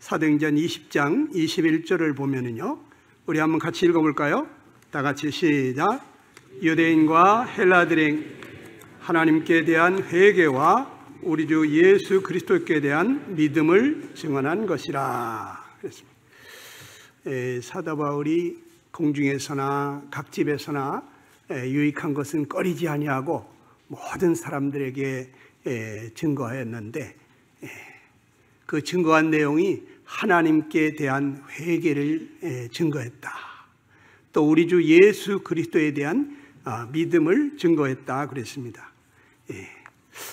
사도행전 20장 21절을 보면은요, 우리 한번 같이 읽어볼까요? 다 같이 시작. 유대인과 헬라들의 하나님께 대한 회개와 우리 주 예수 그리스도께 대한 믿음을 증언한 것이라. 그랬습니다. 사도 바울이 공중에서나 각 집에서나 유익한 것은 꺼리지 아니하고 모든 사람들에게 증거하였는데, 그 증거한 내용이 하나님께 대한 회개를 증거했다. 또 우리 주 예수 그리스도에 대한 믿음을 증거했다 그랬습니다.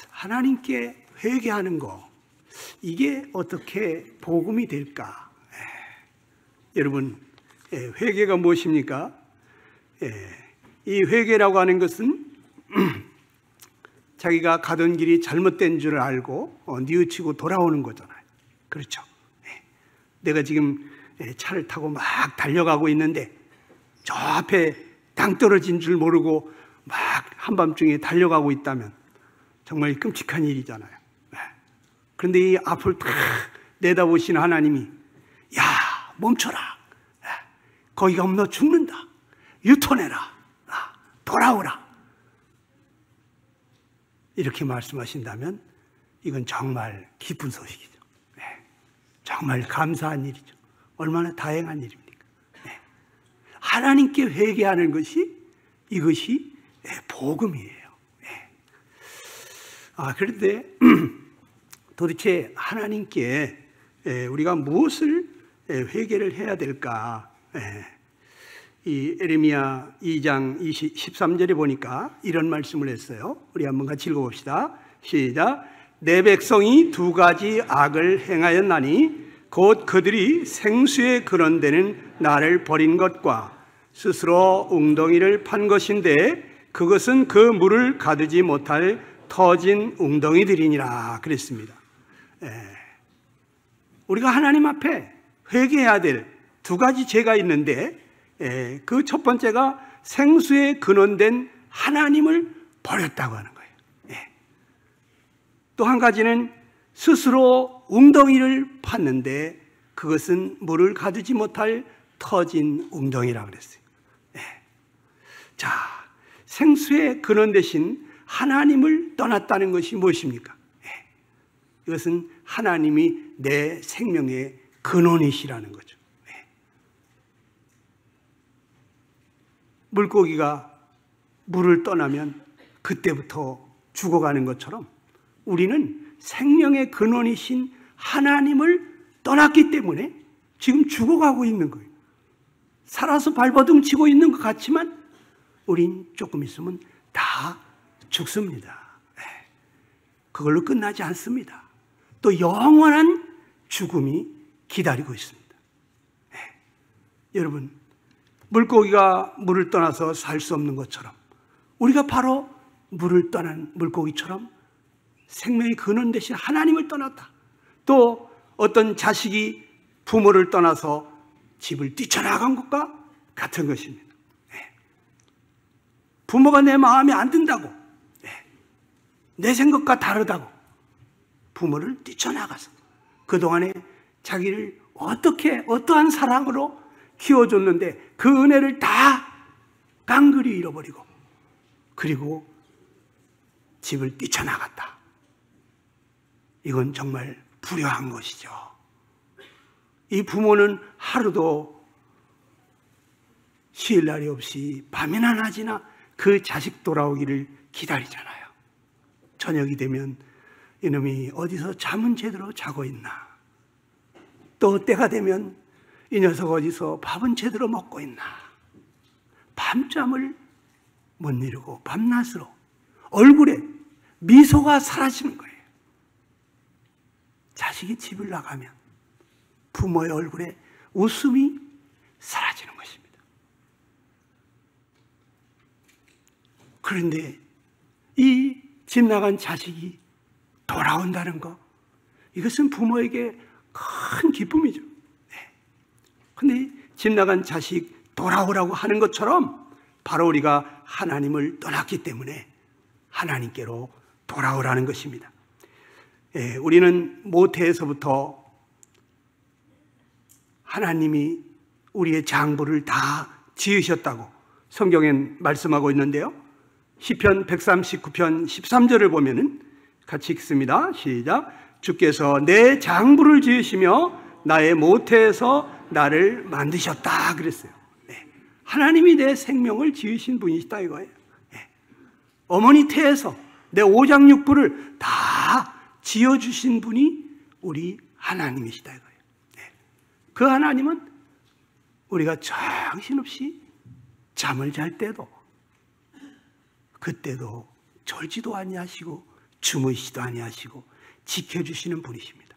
하나님께 회개하는 거, 이게 어떻게 복음이 될까? 여러분, 회개가 무엇입니까? 이 회개라고 하는 것은 자기가 가던 길이 잘못된 줄 알고 뉘우치고 돌아오는 거잖아요. 그렇죠? 내가 지금 차를 타고 막 달려가고 있는데 저 앞에 땅 떨어진 줄 모르고 막 한밤중에 달려가고 있다면 정말 끔찍한 일이잖아요. 그런데 이 앞을 탁 내다보시는 하나님이, 야, 멈춰라. 거기 가면 너 죽는다. 유턴해라. 돌아오라. 이렇게 말씀하신다면 이건 정말 기쁜 소식이죠. 정말 감사한 일이죠. 얼마나 다행한 일입니까? 하나님께 회개하는 것이, 이것이 복음이에요. 그런데 도대체 하나님께 우리가 무엇을 회개를 해야 될까? 이 에레미야 2장 13절에 보니까 이런 말씀을 했어요. 우리 한번 같이 읽어봅시다. 시작. 내 백성이 두 가지 악을 행하였나니 곧 그들이 생수에 근원되는 나를 버린 것과 스스로 웅덩이를 판 것인데 그것은 그 물을 가두지 못할 터진 웅덩이들이니라 그랬습니다. 우리가 하나님 앞에 회개해야 될 두 가지 죄가 있는데, 그 첫 번째가 생수에 근원된 하나님을 버렸다고 하는 거예요. 또 한 가지는 스스로 웅덩이를 팠는데 그것은 물을 가두지 못할 터진 웅덩이라고 그랬어요. 자, 생수의 근원 대신 하나님을 떠났다는 것이 무엇입니까? 이것은 하나님이 내 생명의 근원이시라는 거죠. 물고기가 물을 떠나면 그때부터 죽어가는 것처럼 우리는 생명의 근원이신 하나님을 떠났기 때문에 지금 죽어가고 있는 거예요. 살아서 발버둥 치고 있는 것 같지만 우린 조금 있으면 다 죽습니다. 그걸로 끝나지 않습니다. 또 영원한 죽음이 기다리고 있습니다. 여러분, 물고기가 물을 떠나서 살 수 없는 것처럼 우리가 바로 물을 떠난 물고기처럼 생명의 근원 대신 하나님을 떠났다. 또 어떤 자식이 부모를 떠나서 집을 뛰쳐나간 것과 같은 것입니다. 부모가 내 마음에 안 든다고, 내 생각과 다르다고 부모를 뛰쳐나가서 그동안에 자기를 어떠한 사랑으로 키워줬는데 그 은혜를 다 깡그리 잃어버리고 그리고 집을 뛰쳐나갔다. 이건 정말 불효한 것이죠. 이 부모는 하루도 쉴 날이 없이 밤이나 낮이나 그 자식 돌아오기를 기다리잖아요. 저녁이 되면 이놈이 어디서 잠은 제대로 자고 있나, 또 때가 되면 이 녀석 어디서 밥은 제대로 먹고 있나, 밤잠을 못 이루고 밤낮으로 얼굴에 미소가 사라지는 거예요. 자식이 집을 나가면 부모의 얼굴에 웃음이 사라지는 것입니다. 그런데 이 집 나간 자식이 돌아온다는 것, 이것은 부모에게 큰 기쁨이죠. 근데 집 나간 자식 돌아오라고 하는 것처럼 바로 우리가 하나님을 떠났기 때문에 하나님께로 돌아오라는 것입니다. 우리는 모태에서부터 하나님이 우리의 장부를 다 지으셨다고 성경엔 말씀하고 있는데요. 시편 139편 13절을 보면은 같이 읽습니다. 시작. 주께서 내 장부를 지으시며 나의 모태에서 나를 만드셨다 그랬어요. 네. 하나님이 내 생명을 지으신 분이시다 이거예요. 네. 어머니 태에서 내 오장육부를 다 지어주신 분이 우리 하나님이시다 이거예요. 네. 그 하나님은 우리가 정신없이 잠을 잘 때도 그때도 졸지도 아니하시고 주무시지도 아니하시고 지켜주시는 분이십니다.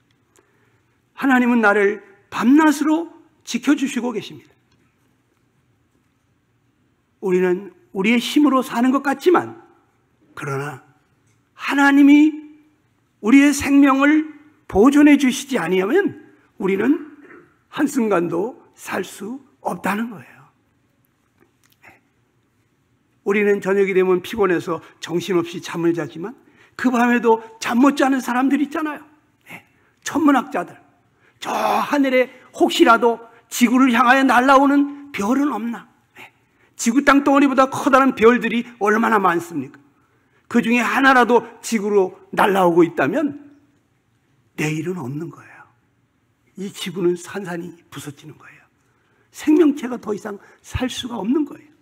하나님은 나를 밤낮으로 지켜주시고 계십니다. 우리는 우리의 힘으로 사는 것 같지만 그러나 하나님이 우리의 생명을 보존해 주시지 아니하면 우리는 한순간도 살 수 없다는 거예요. 우리는 저녁이 되면 피곤해서 정신없이 잠을 자지만 그 밤에도 잠 못 자는 사람들 있잖아요. 천문학자들. 저 하늘에 혹시라도 지구를 향하여 날아오는 별은 없나? 지구 땅덩어리보다 커다란 별들이 얼마나 많습니까? 그 중에 하나라도 지구로 날아오고 있다면 내일은 없는 거예요. 이 지구는 산산이 부서지는 거예요. 생명체가 더 이상 살 수가 없는 거예요.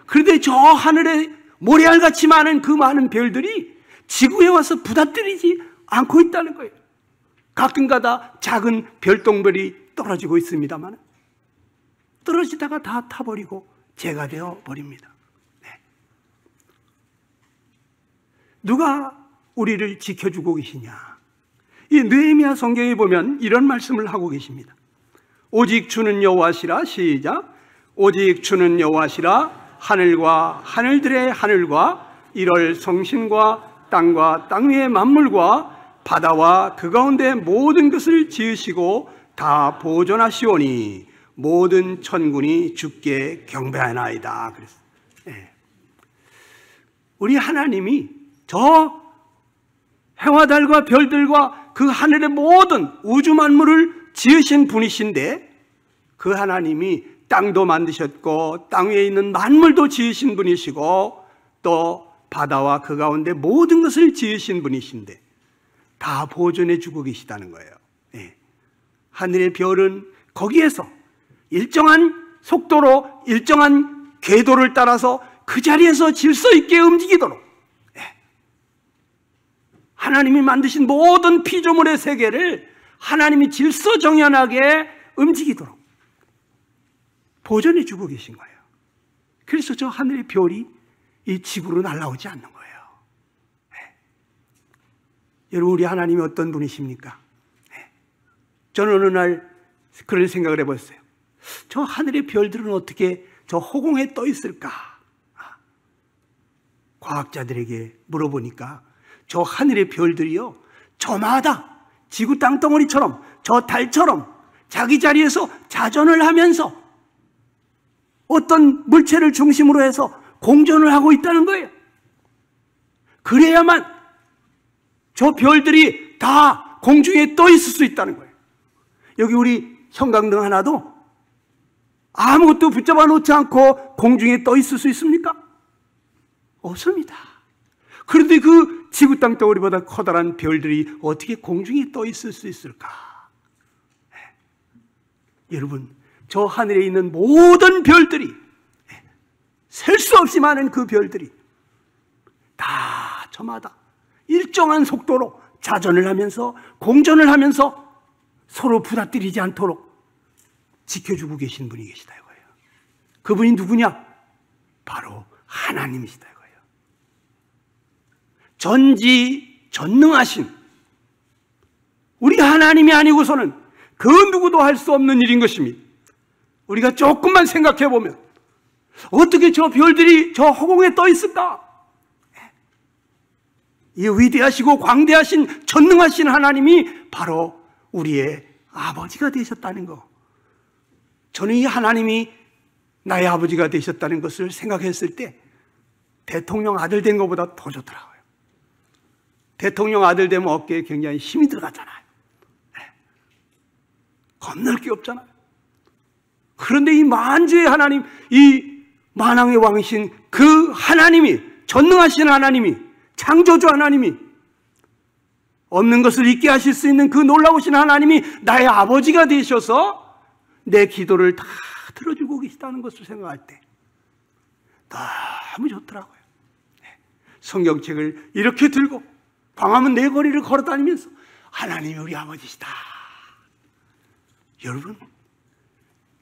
그런데 저 하늘에 모래알같이 많은 그 많은 별들이 지구에 와서 부닥뜨리지 않고 있다는 거예요. 가끔가다 작은 별똥별이 떨어지고 있습니다만 떨어지다가 다 타버리고 재가 되어 버립니다. 네. 누가 우리를 지켜주고 계시냐? 이 느헤미야 성경에 보면 이런 말씀을 하고 계십니다. 오직 주는 여호와시라. 시작. 오직 주는 여호와시라. 하늘과 하늘들의 하늘과 이럴 성신과 땅과 땅 위의 만물과 바다와 그 가운데 모든 것을 지으시고 다 보존하시오니 모든 천군이 주께 경배하나이다. 그랬어요. 네. 우리 하나님이 저 해와 달과 별들과 그 하늘의 모든 우주 만물을 지으신 분이신데 그 하나님이 땅도 만드셨고 땅 위에 있는 만물도 지으신 분이시고 또 바다와 그 가운데 모든 것을 지으신 분이신데 다 보존해 주고 계시다는 거예요. 네. 하늘의 별은 거기에서 일정한 속도로 일정한 궤도를 따라서 그 자리에서 질서 있게 움직이도록 하나님이 만드신 모든 피조물의 세계를 하나님이 질서정연하게 움직이도록 보존해 주고 계신 거예요. 그래서 저 하늘의 별이 이 지구로 날아오지 않는 거예요. 네. 여러분, 우리 하나님이 어떤 분이십니까? 네. 저는 어느 날 그런 생각을 해봤어요. 저 하늘의 별들은 어떻게 저 허공에 떠 있을까? 과학자들에게 물어보니까 저 하늘의 별들이요, 저마다 지구 땅덩어리처럼 저 달처럼 자기 자리에서 자전을 하면서 어떤 물체를 중심으로 해서 공전을 하고 있다는 거예요. 그래야만 저 별들이 다 공중에 떠 있을 수 있다는 거예요. 여기 우리 형광등 하나도 아무것도 붙잡아 놓지 않고 공중에 떠 있을 수 있습니까? 없습니다. 그런데 그 지구 땅덩어리보다 커다란 별들이 어떻게 공중에 떠 있을 수 있을까? 네. 여러분, 저 하늘에 있는 모든 별들이, 셀 수 없이 많은 그 별들이 다 저마다 일정한 속도로 자전을 하면서 공전을 하면서 서로 부닥뜨리지 않도록 지켜주고 계신 분이 계시다 이거예요. 그분이 누구냐? 바로 하나님이시다 이거예요. 전지전능하신 우리 하나님이 아니고서는 그 누구도 할 수 없는 일인 것입니다. 우리가 조금만 생각해 보면 어떻게 저 별들이 저 허공에 떠 있을까? 이 위대하시고 광대하신 전능하신 하나님이 바로 우리의 아버지가 되셨다는 거. 저는 이 하나님이 나의 아버지가 되셨다는 것을 생각했을 때 대통령 아들 된 것보다 더 좋더라고요. 대통령 아들 되면 어깨에 굉장히 힘이 들어가잖아요. 겁날 게 없잖아요. 그런데 이 만주의 하나님, 이 만왕의 왕이신 그 하나님이, 전능하신 하나님이, 창조주 하나님이, 없는 것을 있게 하실 수 있는 그 놀라우신 하나님이 나의 아버지가 되셔서 내 기도를 다 들어주고 계시다는 것을 생각할 때 너무 좋더라고요. 성경책을 이렇게 들고 광화문 네 거리를 걸어다니면서 하나님이 우리 아버지시다. 여러분,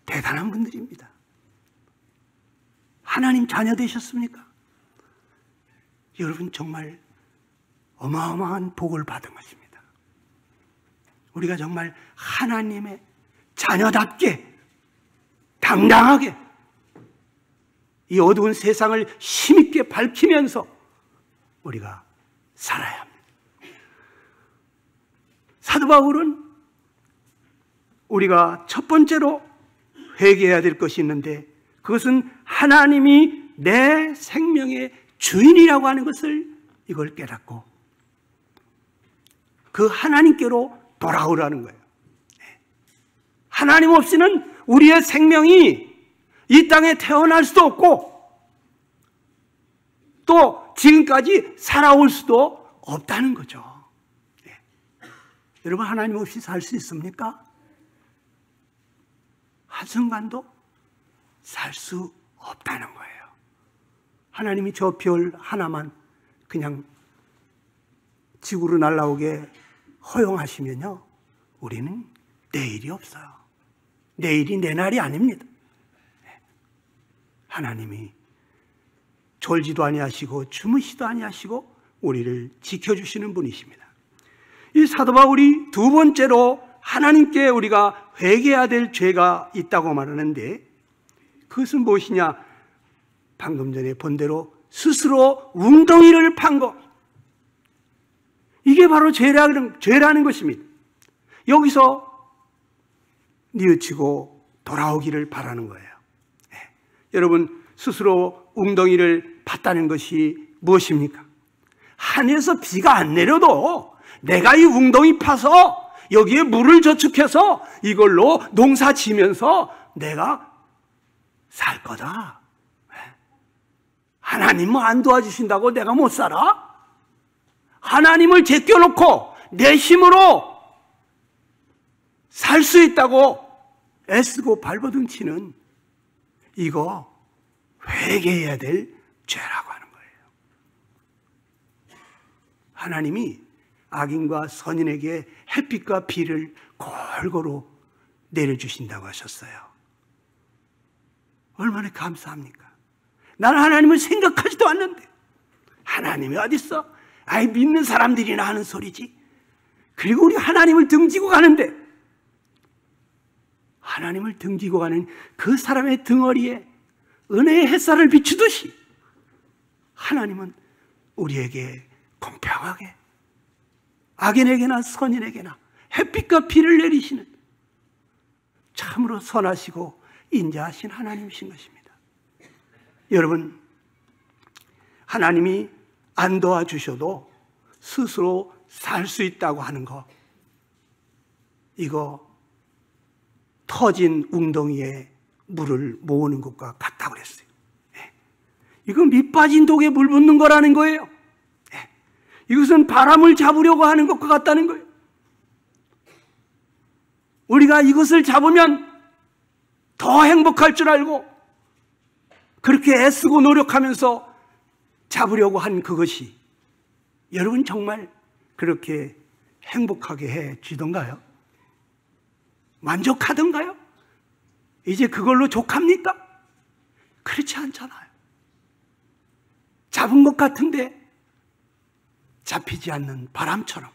대단한 분들입니다. 하나님 자녀 되셨습니까? 여러분, 정말 어마어마한 복을 받은 것입니다. 우리가 정말 하나님의 자녀답게 당당하게 이 어두운 세상을 힘있게 밝히면서 우리가 살아야 합니다. 사도 바울은 우리가 첫 번째로 회개해야 될 것이 있는데, 그것은 하나님이 내 생명의 주인이라고 하는 것을 이걸 깨닫고 그 하나님께로 돌아오라는 거예요. 하나님 없이는 우리의 생명이 이 땅에 태어날 수도 없고 또 지금까지 살아올 수도 없다는 거죠. 여러분, 하나님 없이 살 수 있습니까? 한순간도 살 수 없다는 거예요. 하나님이 저 별 하나만 그냥 지구로 날아오게 허용하시면요, 우리는 내일이 없어요. 내일이 내 날이 아닙니다. 하나님이 졸지도 아니하시고 주무시도 아니하시고 우리를 지켜주시는 분이십니다. 이 사도 바울이 두 번째로 하나님께 우리가 회개해야 될 죄가 있다고 말하는데, 그것은 무엇이냐? 방금 전에 본 대로 스스로 웅덩이를 판 것, 이게 바로 죄라는 것입니다. 여기서 뉘우치고 돌아오기를 바라는 거예요. 여러분, 스스로 웅덩이를 팠다는 것이 무엇입니까? 하늘에서 비가 안 내려도 내가 이 웅덩이 파서 여기에 물을 저축해서 이걸로 농사 지면서 내가 살 거다. 하나님 안 도와주신다고 내가 못 살아? 하나님을 제껴놓고 내 힘으로 살 수 있다고 애쓰고 발버둥 치는, 이거 회개해야 될 죄라고 하는 거예요. 하나님이 악인과 선인에게 햇빛과 비를 골고루 내려주신다고 하셨어요. 얼마나 감사합니까? 나는 하나님을 생각하지도 않는데 하나님이 어딨어? 아이, 믿는 사람들이나 하는 소리지. 그리고 우리 하나님을 등지고 가는데, 하나님을 등지고 가는 그 사람의 등허리에 은혜의 햇살을 비추듯이 하나님은 우리에게 공평하게 악인에게나 선인에게나 햇빛과 비를 내리시는 참으로 선하시고 인자하신 하나님이신 것입니다. 여러분, 하나님이 안 도와주셔도 스스로 살 수 있다고 하는 거, 이거 터진 웅덩이에 물을 모으는 것과 같다고 그랬어요. 이건 밑 빠진 독에 물 붓는 거라는 거예요. 이것은 바람을 잡으려고 하는 것과 같다는 거예요. 우리가 이것을 잡으면 더 행복할 줄 알고 그렇게 애쓰고 노력하면서 잡으려고 한 그것이 여러분 정말 그렇게 행복하게 해 주던가요? 만족하던가요? 이제 그걸로 족합니까? 그렇지 않잖아요. 잡은 것 같은데 잡히지 않는 바람처럼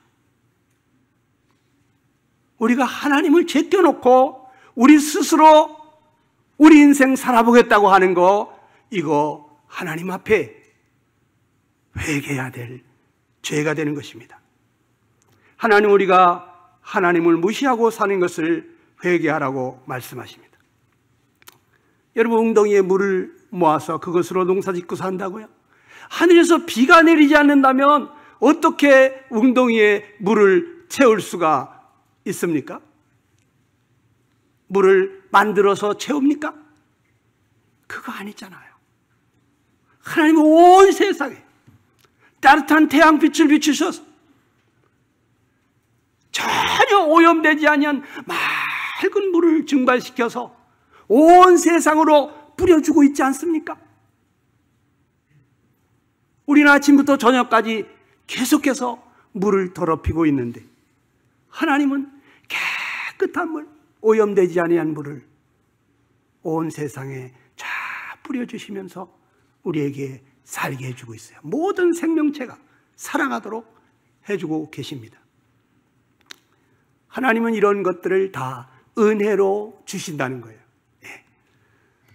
우리가 하나님을 제껴놓고 우리 스스로 우리 인생 살아보겠다고 하는 거, 이거 하나님 앞에 회개해야 될 죄가 되는 것입니다. 하나님, 우리가 하나님을 무시하고 사는 것을 회개하라고 말씀하십니다. 여러분, 웅덩이에 물을 모아서 그것으로 농사 짓고 산다고요? 하늘에서 비가 내리지 않는다면 어떻게 웅덩이에 물을 채울 수가 있습니까? 물을 만들어서 채웁니까? 그거 아니잖아요. 하나님은 온 세상에 따뜻한 태양빛을 비추셔서 전혀 오염되지 아니한 맑은 물을 증발시켜서 온 세상으로 뿌려주고 있지 않습니까? 우리는 아침부터 저녁까지 계속해서 물을 더럽히고 있는데 하나님은 깨끗한 물, 오염되지 아니한 물을 온 세상에 쫙 뿌려주시면서 우리에게 살게 해주고 있어요. 모든 생명체가 살아가도록 해주고 계십니다. 하나님은 이런 것들을 다 은혜로 주신다는 거예요.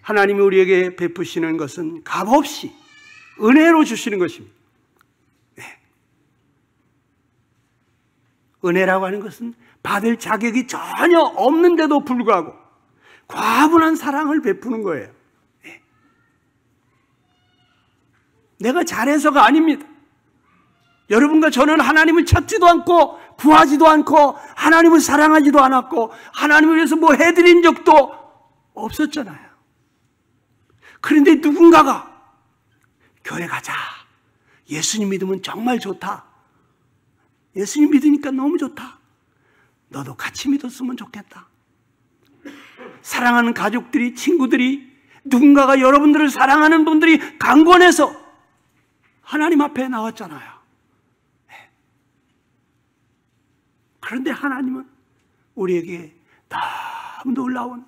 하나님이 우리에게 베푸시는 것은 값없이 은혜로 주시는 것입니다. 은혜라고 하는 것은 받을 자격이 전혀 없는데도 불구하고 과분한 사랑을 베푸는 거예요. 내가 잘해서가 아닙니다. 여러분과 저는 하나님을 찾지도 않고 구하지도 않고 하나님을 사랑하지도 않았고 하나님을 위해서 뭐 해드린 적도 없었잖아요. 그런데 누군가가 교회 가자. 예수님 믿으면 정말 좋다. 예수님 믿으니까 너무 좋다. 너도 같이 믿었으면 좋겠다. 사랑하는 가족들이, 친구들이, 누군가가 여러분들을 사랑하는 분들이 강권해서 하나님 앞에 나왔잖아요. 그런데 하나님은 우리에게 너무 놀라운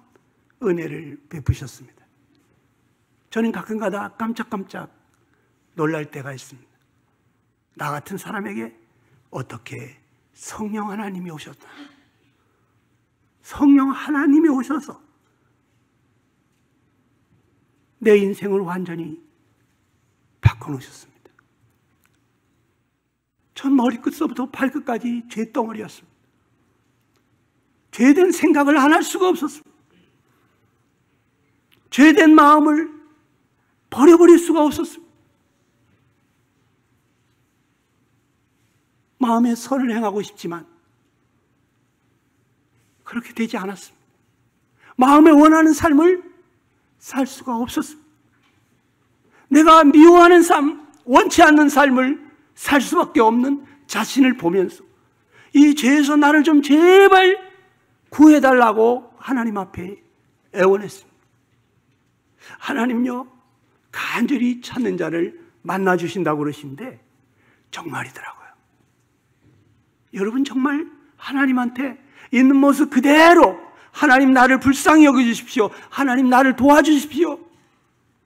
은혜를 베푸셨습니다. 저는 가끔가다 깜짝깜짝 놀랄 때가 있습니다. 나 같은 사람에게 어떻게 성령 하나님이 오셨다. 성령 하나님이 오셔서 내 인생을 완전히 바꿔놓으셨습니다. 전 머리끝서부터 발끝까지 죄덩어리였습니다. 죄된 생각을 안 할 수가 없었습니다. 죄된 마음을 버려버릴 수가 없었습니다. 마음에 선을 행하고 싶지만 그렇게 되지 않았습니다. 마음에 원하는 삶을 살 수가 없었습니다. 내가 미워하는 삶, 원치 않는 삶을 살 수밖에 없는 자신을 보면서 이 죄에서 나를 좀 제발 구해달라고 하나님 앞에 애원했습니다. 하나님요, 간절히 찾는 자를 만나주신다고 그러시는데 정말이더라고요. 여러분 정말 하나님한테 있는 모습 그대로 하나님 나를 불쌍히 여겨주십시오. 하나님 나를 도와주십시오.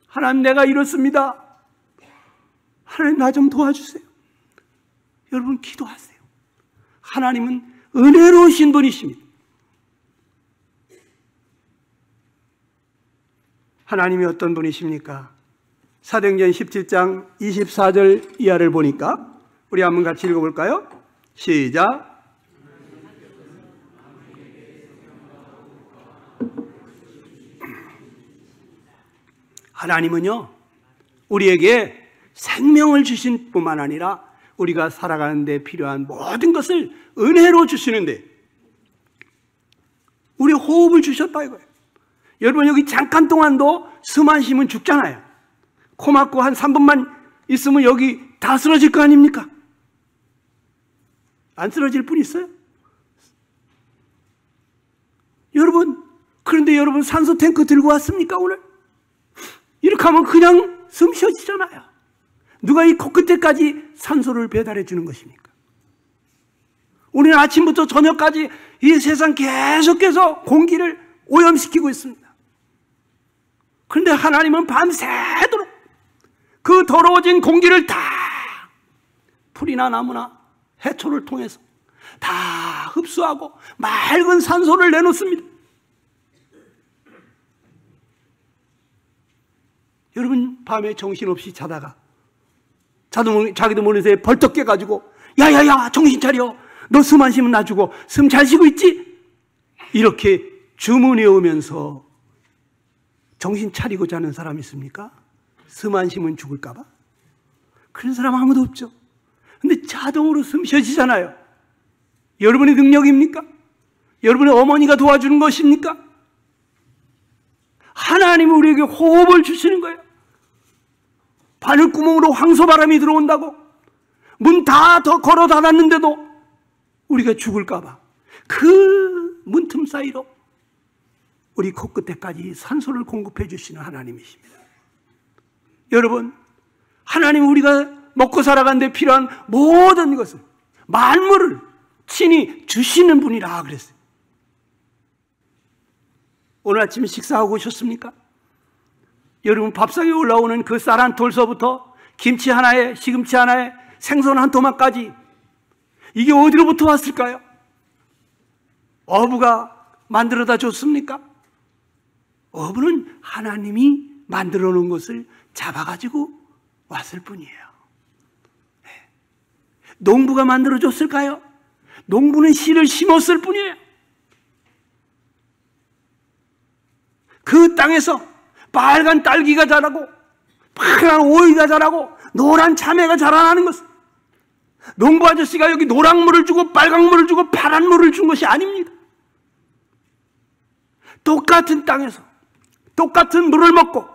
하나님 내가 이렇습니다. 하나님 나 좀 도와주세요. 여러분 기도하세요. 하나님은 은혜로우신 분이십니다. 하나님이 어떤 분이십니까? 사도행전 17장 24절 이하를 보니까 우리 한번 같이 읽어볼까요? 시작. 하나님은요, 우리에게 생명을 주신 뿐만 아니라 우리가 살아가는 데 필요한 모든 것을 은혜로 주시는데 우리 호흡을 주셨다 이거예요. 여러분 여기 잠깐 동안도 숨 안 쉬면 죽잖아요. 코 막고 한 3분만 있으면 여기 다 쓰러질 거 아닙니까? 안 쓰러질 분 있어요? 여러분, 그런데 여러분 산소 탱크 들고 왔습니까 오늘? 이렇게 하면 그냥 숨 쉬어지잖아요. 누가 이 코끝에까지 산소를 배달해 주는 것입니까? 우리는 아침부터 저녁까지 이 세상 계속해서 공기를 오염시키고 있습니다. 그런데 하나님은 밤새도록 그 더러워진 공기를 다 풀이나 나무나 해초를 통해서 다 흡수하고 맑은 산소를 내놓습니다. 여러분 밤에 정신없이 자다가 자기도 모르는 새에 벌떡 깨가지고 야야야 정신 차려, 너 숨 안 쉬면 나 죽어, 숨 잘 쉬고 있지? 이렇게 주문해 오면서 정신 차리고 자는 사람 있습니까? 숨 안 쉬면 죽을까 봐? 그런 사람 아무도 없죠. 근데 자동으로 숨 쉬어지잖아요. 여러분의 능력입니까? 여러분의 어머니가 도와주는 것입니까? 하나님은 우리에게 호흡을 주시는 거예요. 바늘구멍으로 황소바람이 들어온다고 문 다 더 걸어 닫았는데도 우리가 죽을까 봐 그 문틈 사이로 우리 코끝에까지 산소를 공급해 주시는 하나님이십니다. 여러분, 하나님은 우리가 먹고 살아가는 데 필요한 모든 것을, 만물을 친히 주시는 분이라 그랬어요. 오늘 아침 식사하고 오셨습니까? 여러분, 밥상에 올라오는 그 쌀 한 톨서부터 김치 하나에, 시금치 하나에, 생선 한 토막까지 이게 어디로부터 왔을까요? 어부가 만들어다 줬습니까? 어부는 하나님이 만들어 놓은 것을 잡아가지고 왔을 뿐이에요. 농부가 만들어 줬을까요? 농부는 씨를 심었을 뿐이에요. 그 땅에서 빨간 딸기가 자라고 파란 오이가 자라고 노란 참외가 자라나는 것은 농부 아저씨가 여기 노랑물을 주고 빨강물을 주고 파란물을 준 것이 아닙니다. 똑같은 땅에서 똑같은 물을 먹고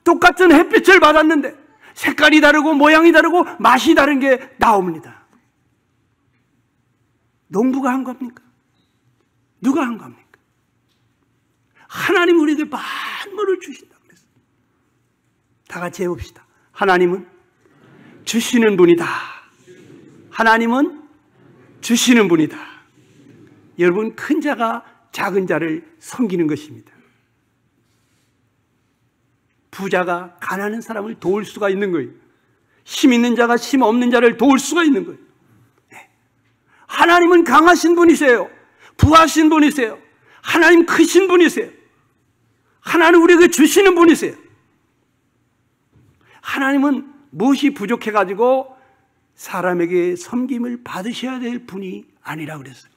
똑같은 햇빛을 받았는데 색깔이 다르고 모양이 다르고 맛이 다른 게 나옵니다. 농부가 한 겁니까? 누가 한 겁니까? 하나님 우리에게 만물을 주신다고 그랬어요. 다 같이 해봅시다. 하나님은 주시는 분이다. 하나님은 주시는 분이다. 여러분, 큰 자가 작은 자를 섬기는 것입니다. 부자가 가난한 사람을 도울 수가 있는 거예요. 힘 있는 자가 힘 없는 자를 도울 수가 있는 거예요. 하나님은 강하신 분이세요. 부하신 분이세요. 하나님 크신 분이세요. 하나님 우리에게 주시는 분이세요. 하나님은 무엇이 부족해가지고 사람에게 섬김을 받으셔야 될 분이 아니라 그랬어요.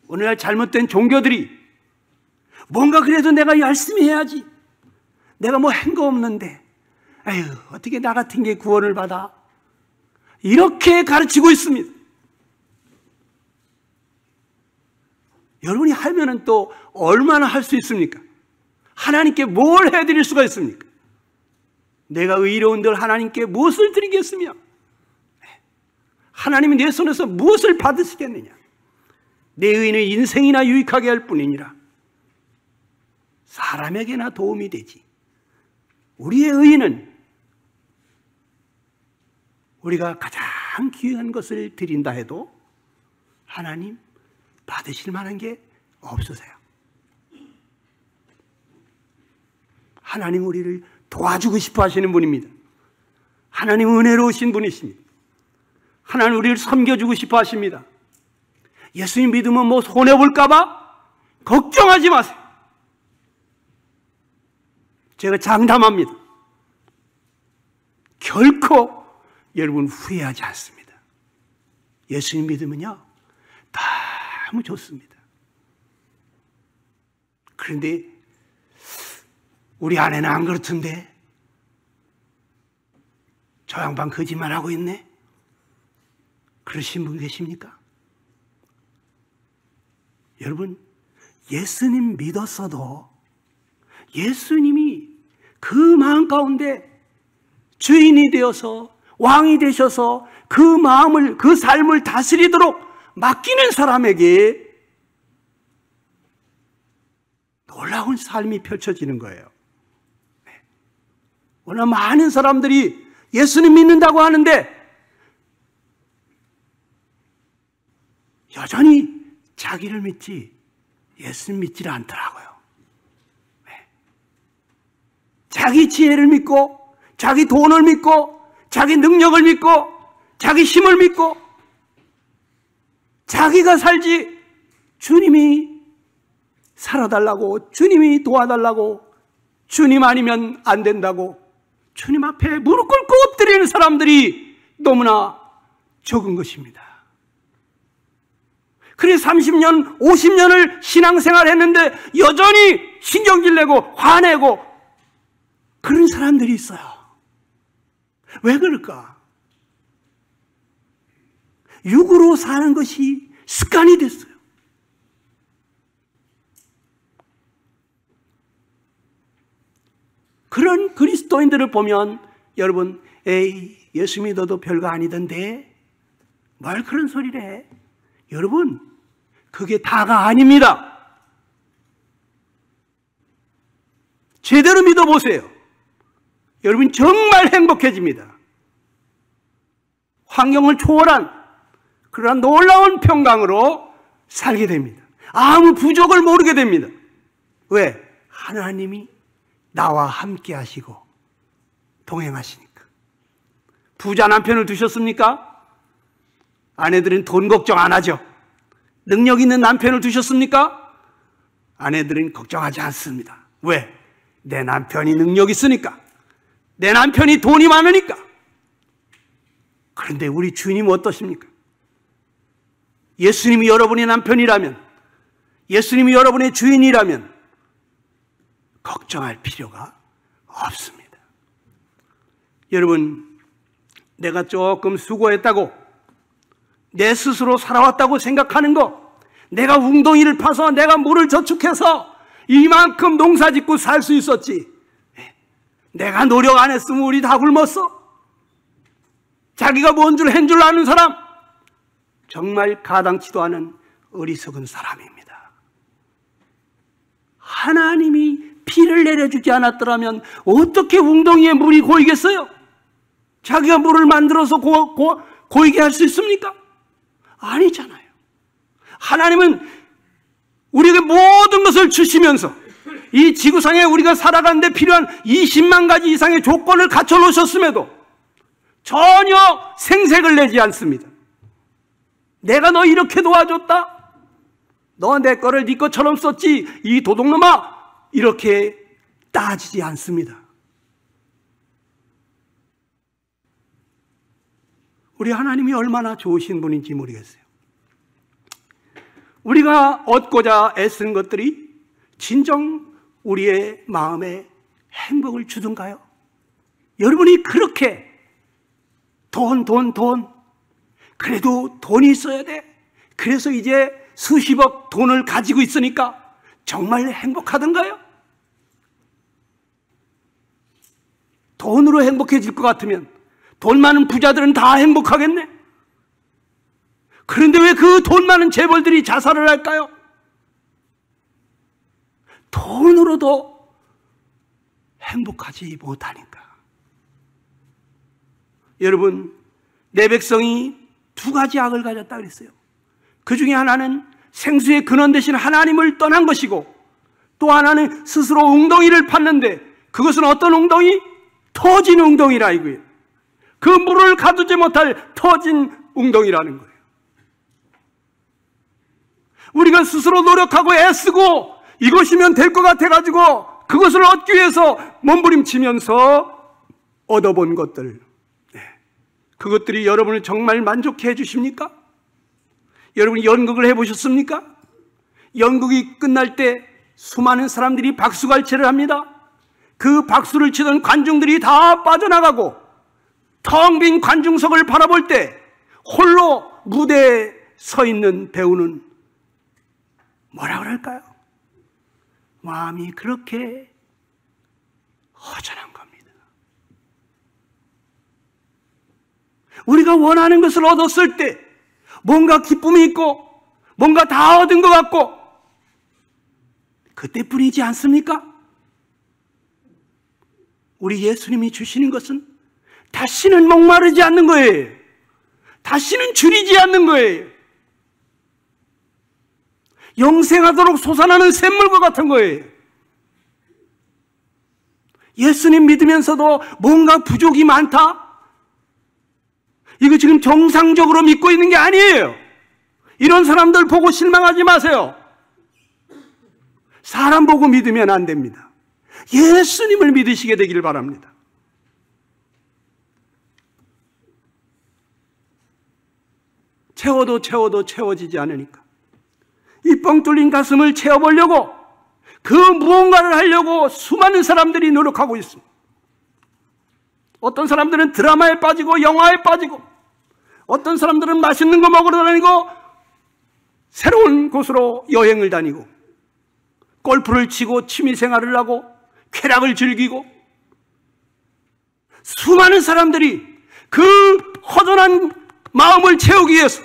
오늘날 잘못된 종교들이 뭔가 그래도 내가 열심히 해야지, 내가 뭐 한 거 없는데 아유 어떻게 나 같은 게 구원을 받아, 이렇게 가르치고 있습니다. 여러분이 하면은 또 얼마나 할 수 있습니까? 하나님께 뭘 해드릴 수가 있습니까? 내가 의로운들 하나님께 무엇을 드리겠으며 하나님이 내 손에서 무엇을 받으시겠느냐? 내 의는 인생이나 유익하게 할 뿐이니라. 사람에게나 도움이 되지. 우리의 의는 우리가 가장 귀한 것을 드린다 해도 하나님 받으실 만한 게 없으세요. 하나님 우리를 도와주고 싶어 하시는 분입니다. 하나님 은혜로우신 분이십니다. 하나님 우리를 섬겨주고 싶어 하십니다. 예수님 믿으면 뭐 손해볼까 봐 걱정하지 마세요. 제가 장담합니다. 결코 여러분 후회하지 않습니다. 예수님 믿으면요 너무 좋습니다. 그런데 우리 아내는 안 그렇던데, 저 양반 거짓말하고 있네, 그러신 분 계십니까? 여러분, 예수님 믿었어도 예수님이 그 마음 가운데 주인이 되어서 왕이 되셔서 그 마음을, 그 삶을 다스리도록 맡기는 사람에게 놀라운 삶이 펼쳐지는 거예요. 오늘 많은 사람들이 예수님 믿는다고 하는데 여전히 자기를 믿지 예수님 믿지를 않더라고요. 자기 지혜를 믿고 자기 돈을 믿고 자기 능력을 믿고 자기 힘을 믿고 자기가 살지 주님이 살아달라고, 주님이 도와달라고, 주님 아니면 안 된다고 주님 앞에 무릎 꿇고 엎드리는 사람들이 너무나 적은 것입니다. 그래 30년, 50년을 신앙생활 했는데 여전히 신경질 내고 화내고 그런 사람들이 있어요. 왜 그럴까? 육으로 사는 것이 습관이 됐어요. 그런 그리스도인들을 보면 여러분, 에이, 예수 믿어도 별거 아니던데 뭘 그런 소리를 해? 여러분, 그게 다가 아닙니다. 제대로 믿어보세요. 여러분 정말 행복해집니다. 환경을 초월한 그러한 놀라운 평강으로 살게 됩니다. 아무 부족을 모르게 됩니다. 왜? 하나님이 나와 함께 하시고 동행하시니까. 부자 남편을 두셨습니까? 아내들은 돈 걱정 안 하죠. 능력 있는 남편을 두셨습니까? 아내들은 걱정하지 않습니다. 왜? 내 남편이 능력 있으니까. 내 남편이 돈이 많으니까. 그런데 우리 주님은 어떠십니까? 예수님이 여러분의 남편이라면, 예수님이 여러분의 주인이라면 걱정할 필요가 없습니다. 여러분, 내가 조금 수고했다고, 내 스스로 살아왔다고 생각하는 거, 내가 웅덩이를 파서 내가 물을 저축해서 이만큼 농사 짓고 살 수 있었지, 내가 노력 안 했으면 우리 다 굶었어? 자기가 뭔 줄 한 줄 아는 사람, 정말 가당치도 않은 어리석은 사람입니다. 하나님이 비를 내려주지 않았더라면 어떻게 웅덩이에 물이 고이겠어요? 자기가 물을 만들어서 고이게 할 수 있습니까? 아니잖아요. 하나님은 우리에게 모든 것을 주시면서 이 지구상에 우리가 살아가는데 필요한 20만 가지 이상의 조건을 갖춰 놓으셨음에도 전혀 생색을 내지 않습니다. 내가 너 이렇게 도와줬다? 너 내 거를 네 것처럼 썼지, 이 도둑놈아! 이렇게 따지지 않습니다. 우리 하나님이 얼마나 좋으신 분인지 모르겠어요. 우리가 얻고자 애쓰는 것들이 진정 우리의 마음에 행복을 주던가요? 여러분이 그렇게 돈, 그래도 돈이 있어야 돼. 그래서 이제 수십억 돈을 가지고 있으니까 정말 행복하던가요? 돈으로 행복해질 것 같으면 돈 많은 부자들은 다 행복하겠네. 그런데 왜 그 돈 많은 재벌들이 자살을 할까요? 돈으로도 행복하지 못하니까. 여러분, 내 백성이 두 가지 악을 가졌다 그랬어요. 그 중에 하나는 생수의 근원 되신 하나님을 떠난 것이고, 또 하나는 스스로 웅덩이를 팠는데 그것은 어떤 웅덩이? 터진 웅덩이라 이거예요. 그 물을 가두지 못할 터진 웅덩이라는 거예요. 우리가 스스로 노력하고 애쓰고 이것이면 될 것 같아가지고 그것을 얻기 위해서 몸부림치면서 얻어본 것들, 그것들이 여러분을 정말 만족해 해주십니까? 여러분이 연극을 해보셨습니까? 연극이 끝날 때 수많은 사람들이 박수갈채를 합니다. 그 박수를 치던 관중들이 다 빠져나가고 텅 빈 관중석을 바라볼 때 홀로 무대에 서 있는 배우는 뭐라 그럴까요? 마음이 그렇게 허전한 겁니다. 우리가 원하는 것을 얻었을 때 뭔가 기쁨이 있고 뭔가 다 얻은 것 같고 그때뿐이지 않습니까? 우리 예수님이 주시는 것은 다시는 목마르지 않는 거예요. 다시는 줄이지 않는 거예요. 영생하도록 솟아나는 샘물과 같은 거예요. 예수님 믿으면서도 뭔가 부족이 많다? 이거 지금 정상적으로 믿고 있는 게 아니에요. 이런 사람들 보고 실망하지 마세요. 사람 보고 믿으면 안 됩니다. 예수님을 믿으시게 되기를 바랍니다. 채워도 채워지지 않으니까 이 뻥 뚫린 가슴을 채워보려고 그 무언가를 하려고 수많은 사람들이 노력하고 있습니다. 어떤 사람들은 드라마에 빠지고 영화에 빠지고, 어떤 사람들은 맛있는 거 먹으러 다니고 새로운 곳으로 여행을 다니고 골프를 치고 취미생활을 하고 쾌락을 즐기고 수많은 사람들이 그 허전한 마음을 채우기 위해서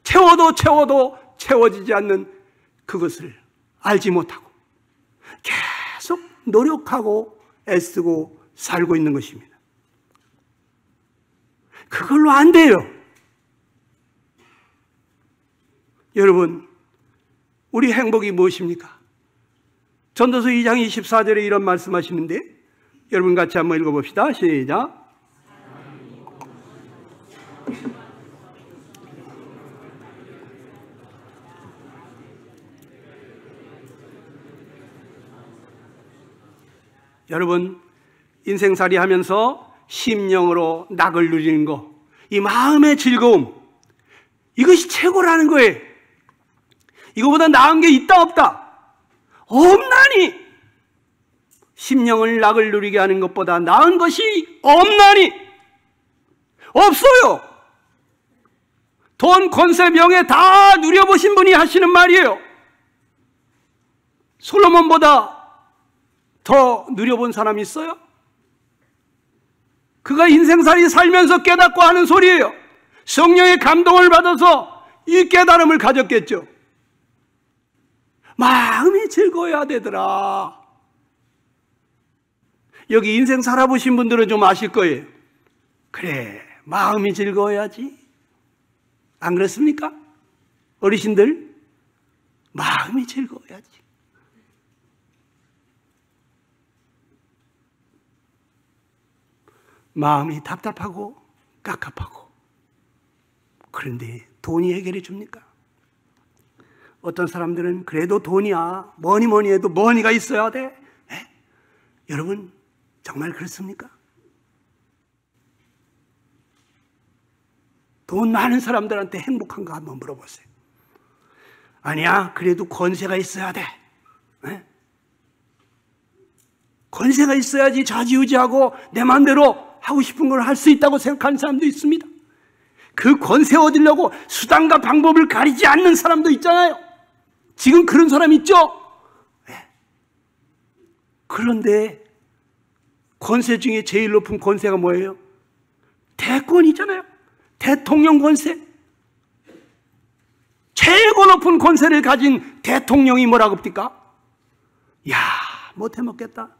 채워도 채워지지 않는 그것을 알지 못하고 계속 노력하고 애쓰고 살고 있는 것입니다. 그걸로 안 돼요. 여러분, 우리 행복이 무엇입니까? 전도서 2장 24절에 이런 말씀하시는데, 여러분 같이 한번 읽어봅시다. 시작. 여러분, 인생살이 하면서 심령으로 낙을 누리는 거, 이 마음의 즐거움, 이것이 최고라는 거예요. 이거보다 나은 게 있다 없다? 없나니! 심령을 낙을 누리게 하는 것보다 나은 것이 없나니! 없어요! 돈, 권세, 명예 다 누려보신 분이 하시는 말이에요. 솔로몬보다 더 누려본 사람이 있어요? 그가 인생살이 살면서 깨닫고 하는 소리예요. 성령의 감동을 받아서 이 깨달음을 가졌겠죠. 마음이 즐거워야 되더라. 여기 인생 살아보신 분들은 좀 아실 거예요. 그래, 마음이 즐거워야지. 안 그렇습니까? 어르신들, 마음이 즐거워야지. 마음이 답답하고 깝깝하고, 그런데 돈이 해결해 줍니까? 어떤 사람들은 그래도 돈이야, 뭐니 해도 머니가 있어야 돼. 여러분, 정말 그렇습니까? 돈 많은 사람들한테 행복한가 한번 물어보세요. 아니야, 그래도 권세가 있어야 돼. 권세가 있어야지 좌지우지하고 내 마음대로 하고 싶은 걸 할 수 있다고 생각하는 사람도 있습니다. 그 권세 얻으려고 수단과 방법을 가리지 않는 사람도 있잖아요. 지금 그런 사람 있죠? 그런데 권세 중에 제일 높은 권세가 뭐예요? 대권이잖아요. 대통령 권세. 최고 높은 권세를 가진 대통령이 뭐라고 합니까? 야, 못해먹겠다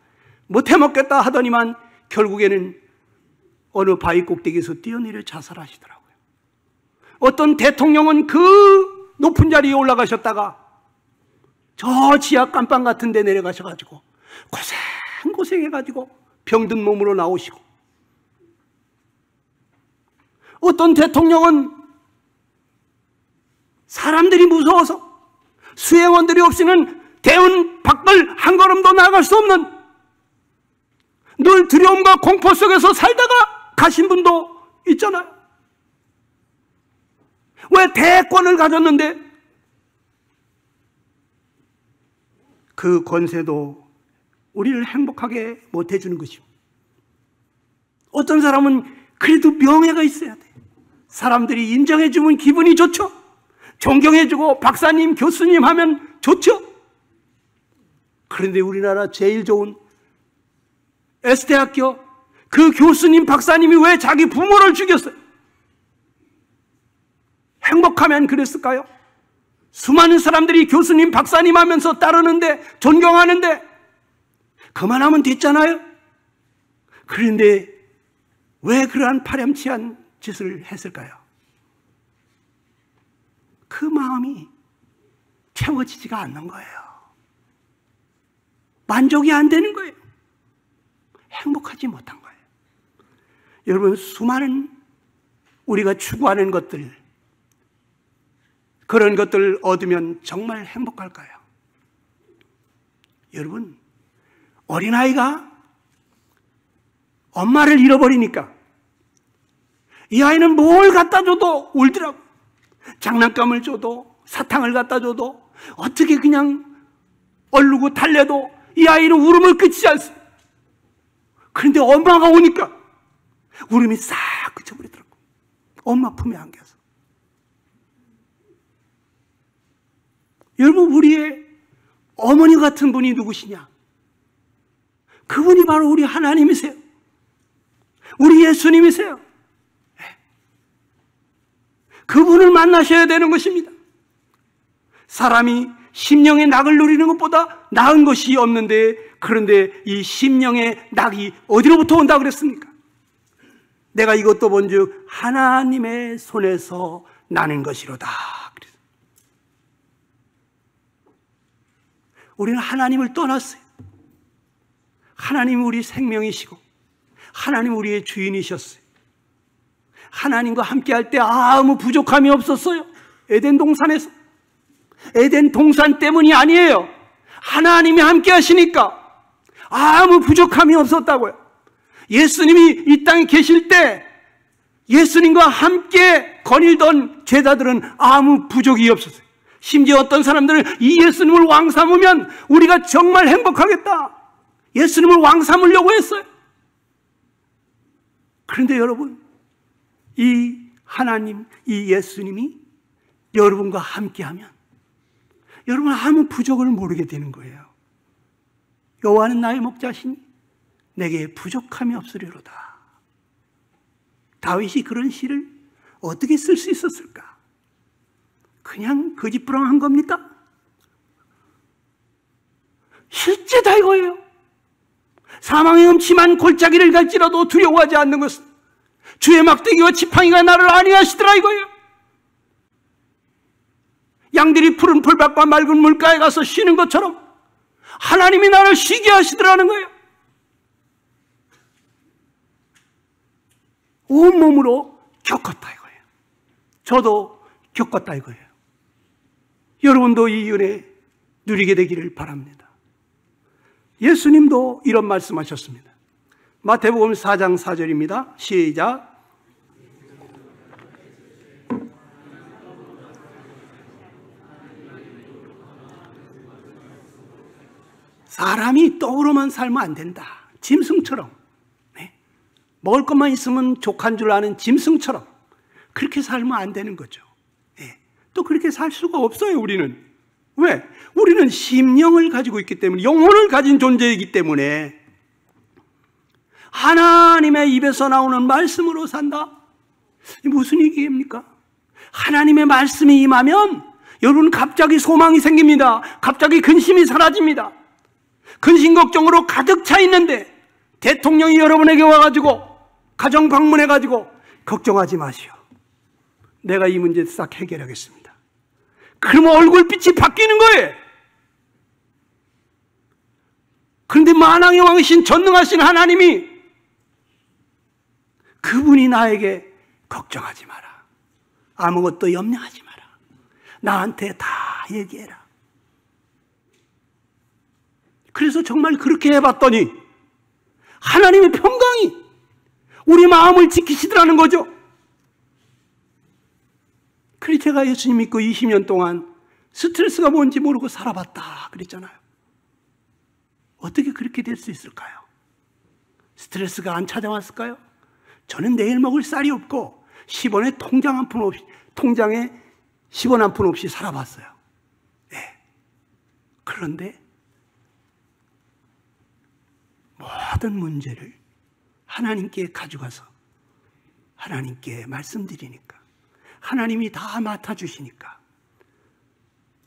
하더니만 결국에는 어느 바위 꼭대기에서 뛰어내려 자살하시더라고요. 어떤 대통령은 그 높은 자리에 올라가셨다가 저 지하 깜빵 같은 데 내려가셔가지고 고생해가지고 병든 몸으로 나오시고, 어떤 대통령은 사람들이 무서워서 수행원들이 없이는 대문 밖을 한 걸음도 나갈 수 없는 늘 두려움과 공포 속에서 살다가 가신 분도 있잖아요. 왜 대권을 가졌는데 그 권세도 우리를 행복하게 못해주는 것이고, 어떤 사람은 그래도 명예가 있어야 돼. 사람들이 인정해주면 기분이 좋죠. 존경해주고 박사님, 교수님 하면 좋죠. 그런데 우리나라 제일 좋은 S대학교 그 교수님, 박사님이 왜 자기 부모를 죽였어요? 행복하면 그랬을까요? 수많은 사람들이 교수님, 박사님 하면서 따르는데, 존경하는데 그만하면 됐잖아요. 그런데 왜 그러한 파렴치한 짓을 했을까요? 그 마음이 채워지지가 않는 거예요. 만족이 안 되는 거예요. 행복하지 못한 거예요. 여러분, 수많은 우리가 추구하는 것들, 그런 것들을 얻으면 정말 행복할까요? 여러분, 어린아이가 엄마를 잃어버리니까 이 아이는 뭘 갖다 줘도 울더라고. 장난감을 줘도, 사탕을 갖다 줘도, 어떻게 그냥 얼르고 달래도 이 아이는 울음을 끊지 않습니다. 그런데 엄마가 오니까 울음이 싹 그쳐버리더라고. 엄마 품에 안겨서. 여러분, 우리의 어머니 같은 분이 누구시냐? 그분이 바로 우리 하나님이세요. 우리 예수님이세요. 그분을 만나셔야 되는 것입니다. 사람이 심령의 낙을 누리는 것보다 나은 것이 없는데, 그런데 이 심령의 낙이 어디로부터 온다 그랬습니까? 내가 이것도 본즉 하나님의 손에서 나는 것이로다. 우리는 하나님을 떠났어요. 하나님은 우리 생명이시고 하나님 우리의 주인이셨어요. 하나님과 함께할 때 아무 부족함이 없었어요. 에덴 동산에서. 에덴 동산 때문이 아니에요. 하나님이 함께 하시니까 아무 부족함이 없었다고요. 예수님이 이 땅에 계실 때 예수님과 함께 거닐던 제자들은 아무 부족이 없었어요. 심지어 어떤 사람들은 이 예수님을 왕 삼으면 우리가 정말 행복하겠다, 예수님을 왕 삼으려고 했어요. 그런데 여러분, 이 하나님, 이 예수님이 여러분과 함께하면 여러분 아무 부족을 모르게 되는 거예요. 여호와는 나의 목자시니 내게 부족함이 없으리로다. 다윗이 그런 시를 어떻게 쓸 수 있었을까? 그냥 거짓부렁한 겁니까? 실제 다 이거예요. 사망의 음침한 골짜기를 갈지라도 두려워하지 않는 것은 주의 막대기와 지팡이가 나를 안위하시더라 이거예요. 양들이 푸른 풀밭과 맑은 물가에 가서 쉬는 것처럼 하나님이 나를 쉬게 하시더라는 거예요. 온몸으로 겪었다 이거예요. 저도 겪었다 이거예요. 여러분도 이 은혜 누리게 되기를 바랍니다. 예수님도 이런 말씀하셨습니다. 마태복음 4장 4절입니다. 시작. 사람이 떡으로만 살면 안 된다. 짐승처럼. 네. 먹을 것만 있으면 족한 줄 아는 짐승처럼 그렇게 살면 안 되는 거죠. 네. 또 그렇게 살 수가 없어요, 우리는. 왜? 우리는 심령을 가지고 있기 때문에, 영혼을 가진 존재이기 때문에 하나님의 입에서 나오는 말씀으로 산다? 무슨 얘기입니까? 하나님의 말씀이 임하면 여러분 갑자기 소망이 생깁니다. 갑자기 근심이 사라집니다. 근심 걱정으로 가득 차 있는데 대통령이 여러분에게 와가지고 가정 방문해가지고 걱정하지 마시오, 내가 이 문제 싹 해결하겠습니다. 그러면 얼굴빛이 바뀌는 거예요. 그런데 만왕의 왕이신 전능하신 하나님이 그분이 나에게 걱정하지 마라, 아무것도 염려하지 마라, 나한테 다 얘기해라. 그래서 정말 그렇게 해봤더니 하나님의 평강이 우리 마음을 지키시더라는 거죠. 그래서 제가 예수님 믿고 20년 동안 스트레스가 뭔지 모르고 살아봤다 그랬잖아요. 어떻게 그렇게 될 수 있을까요? 스트레스가 안 찾아왔을까요? 저는 내일 먹을 쌀이 없고 10원에 통장에 10원 한 푼 없이 살아봤어요. 네. 그런데 모든 문제를 하나님께 가져가서 하나님께 말씀드리니까 하나님이 다 맡아주시니까,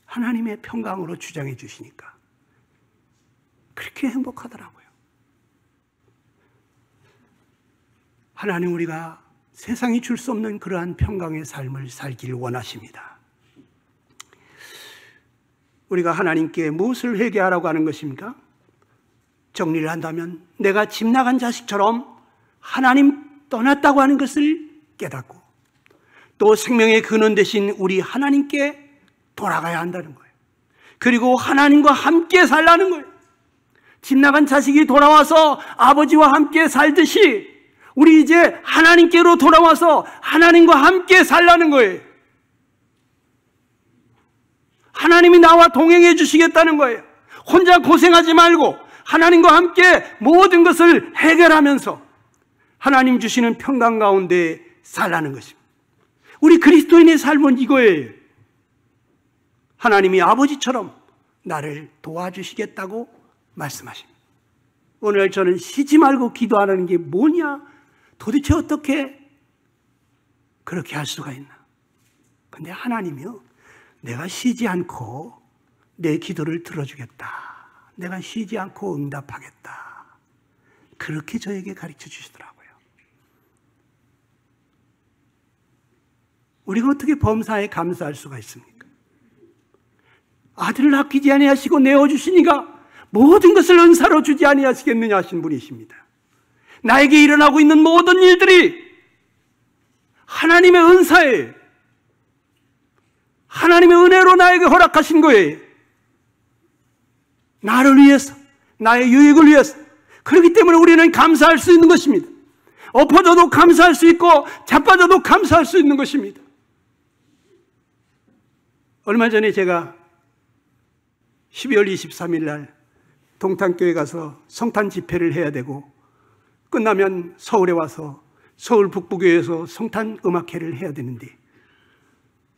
하나님의 평강으로 주장해 주시니까 그렇게 행복하더라고요. 하나님, 우리가 세상이 줄 수 없는 그러한 평강의 삶을 살길 원하십니다. 우리가 하나님께 무엇을 회개하라고 하는 것입니까? 정리를 한다면 내가 집 나간 자식처럼 하나님 떠났다고 하는 것을 깨닫고 또 생명의 근원 되신 우리 하나님께 돌아가야 한다는 거예요. 그리고 하나님과 함께 살라는 거예요. 집 나간 자식이 돌아와서 아버지와 함께 살듯이 우리 이제 하나님께로 돌아와서 하나님과 함께 살라는 거예요. 하나님이 나와 동행해 주시겠다는 거예요. 혼자 고생하지 말고 하나님과 함께 모든 것을 해결하면서 하나님 주시는 평강 가운데 살라는 것입니다. 우리 그리스도인의 삶은 이거예요. 하나님이 아버지처럼 나를 도와주시겠다고 말씀하십니다. 오늘 저는 쉬지 말고 기도하는 게 뭐냐? 도대체 어떻게 그렇게 할 수가 있나? 근데 하나님이요, 내가 쉬지 않고 내 기도를 들어주겠다. 내가 쉬지 않고 응답하겠다. 그렇게 저에게 가르쳐 주시더라고요. 우리가 어떻게 범사에 감사할 수가 있습니까? 아들을 아끼지 아니하시고 내어주시니가 모든 것을 은사로 주지 아니하시겠느냐 하신 분이십니다. 나에게 일어나고 있는 모든 일들이 하나님의 은사예요. 하나님의 은혜로 나에게 허락하신 거예요. 나를 위해서, 나의 유익을 위해서. 그렇기 때문에 우리는 감사할 수 있는 것입니다. 엎어져도 감사할 수 있고 자빠져도 감사할 수 있는 것입니다. 얼마 전에 제가 12월 23일 날 동탄교회 가서 성탄 집회를 해야 되고 끝나면 서울에 와서 서울 북부교회에서 성탄 음악회를 해야 되는데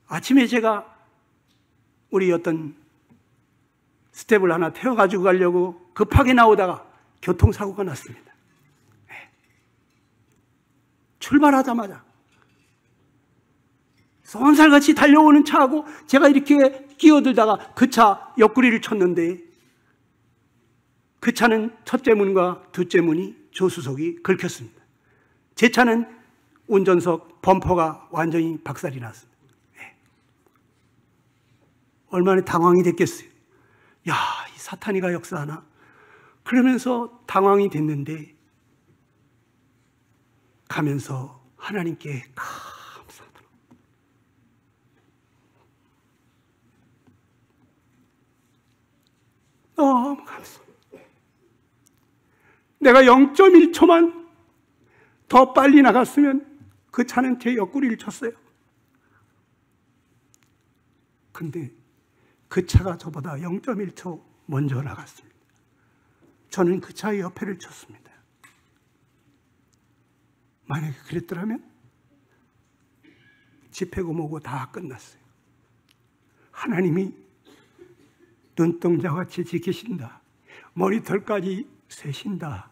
아침에 제가 우리 어떤 스텝을 하나 태워가지고 가려고 급하게 나오다가 교통사고가 났습니다. 네. 출발하자마자 쏜살같이 달려오는 차하고 제가 이렇게 끼어들다가 그 차 옆구리를 쳤는데 그 차는 첫째 문과 둘째 문이 조수석이 긁혔습니다. 제 차는 운전석 범퍼가 완전히 박살이 났습니다. 네. 얼마나 당황이 됐겠어요. 야, 이 사탄이가 역사하나? 그러면서 당황이 됐는데 가면서 하나님께 감사하더라고요. 너무 감사합니다. 내가 0.1초만 더 빨리 나갔으면 그 차는 제 옆구리를 쳤어요. 근데 그 차가 저보다 0.1초 먼저 나갔습니다. 저는 그 차의 옆에를 쳤습니다. 만약에 그랬더라면 집회고 뭐고 다 끝났어요. 하나님이 눈동자같이 지키신다. 머리털까지 세신다.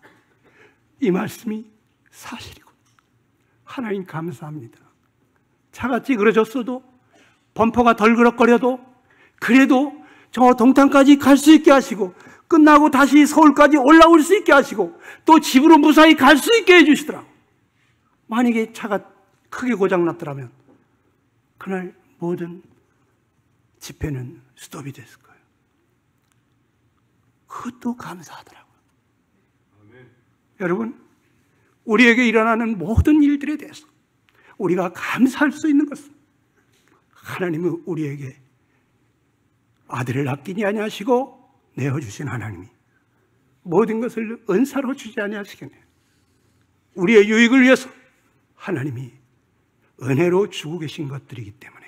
이 말씀이 사실이고 하나님 감사합니다. 차가 찌그러졌어도 범퍼가 덜그럭거려도 그래도 저 동탄까지 갈 수 있게 하시고 끝나고 다시 서울까지 올라올 수 있게 하시고 또 집으로 무사히 갈 수 있게 해주시더라고요. 만약에 차가 크게 고장났더라면 그날 모든 집회는 스톱이 됐을 거예요. 그것도 감사하더라고요. 여러분, 우리에게 일어나는 모든 일들에 대해서 우리가 감사할 수 있는 것은 하나님은 우리에게 아들을 아끼지 아니하시고 내어주신 하나님이 모든 것을 은사로 주지 아니하시겠네요. 우리의 유익을 위해서 하나님이 은혜로 주고 계신 것들이기 때문에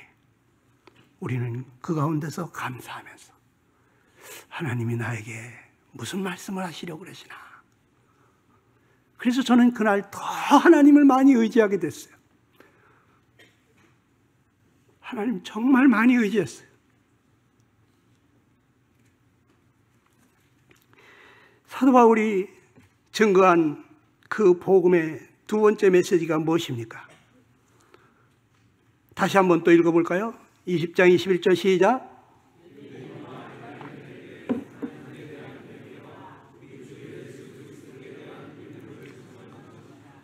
우리는 그 가운데서 감사하면서 하나님이 나에게 무슨 말씀을 하시려고 그러시나. 그래서 저는 그날 더 하나님을 많이 의지하게 됐어요. 하나님 정말 많이 의지했어요. 사도 바울이 증거한 그 복음의 두 번째 메시지가 무엇입니까? 다시 한번 또 읽어볼까요? 20장 21절 시작.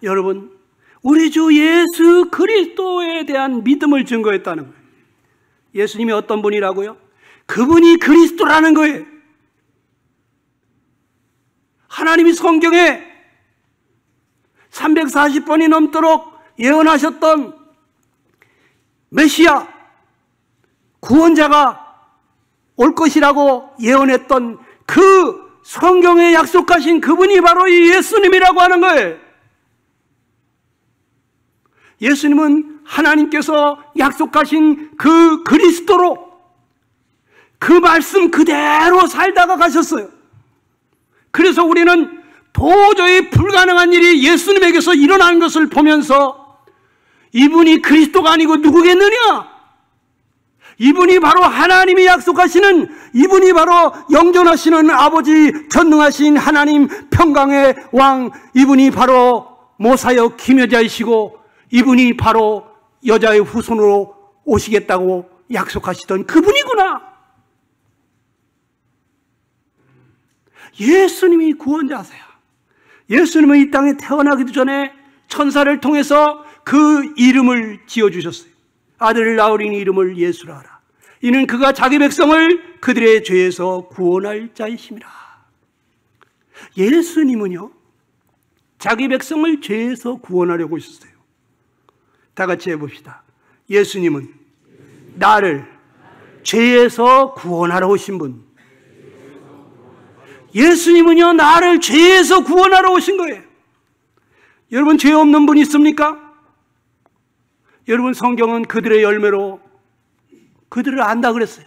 여러분, 우리 주 예수 그리스도에 대한 믿음을 증거했다는 거예요. 예수님이 어떤 분이라고요? 그분이 그리스도라는 거예요. 하나님이 성경에 340번이 넘도록 예언하셨던 메시아, 구원자가 올 것이라고 예언했던 그 성경에 약속하신 그분이 바로 이 예수님이라고 하는 거예요. 예수님은 하나님께서 약속하신 그 그리스도로 그 말씀 그대로 살다가 가셨어요. 그래서 우리는 도저히 불가능한 일이 예수님에게서 일어난 것을 보면서 이분이 그리스도가 아니고 누구겠느냐? 이분이 바로 하나님이 약속하시는, 이분이 바로 영존하시는 아버지, 전능하신 하나님, 평강의 왕, 이분이 바로 모사여 김여자이시고 이분이 바로 여자의 후손으로 오시겠다고 약속하시던 그분이구나. 예수님이 구원자세요. 예수님은 이 땅에 태어나기도 전에 천사를 통해서 그 이름을 지어주셨어요. 아들을 낳으리니 이름을 예수라 하라. 이는 그가 자기 백성을 그들의 죄에서 구원할 자이심이라. 예수님은요, 자기 백성을 죄에서 구원하려고 하셨어요. 다 같이 해봅시다. 예수님은 나를 죄에서 구원하러 오신 분. 예수님은요, 나를 죄에서 구원하러 오신 거예요. 여러분, 죄 없는 분 있습니까? 여러분, 성경은 그들의 열매로 그들을 안다 그랬어요.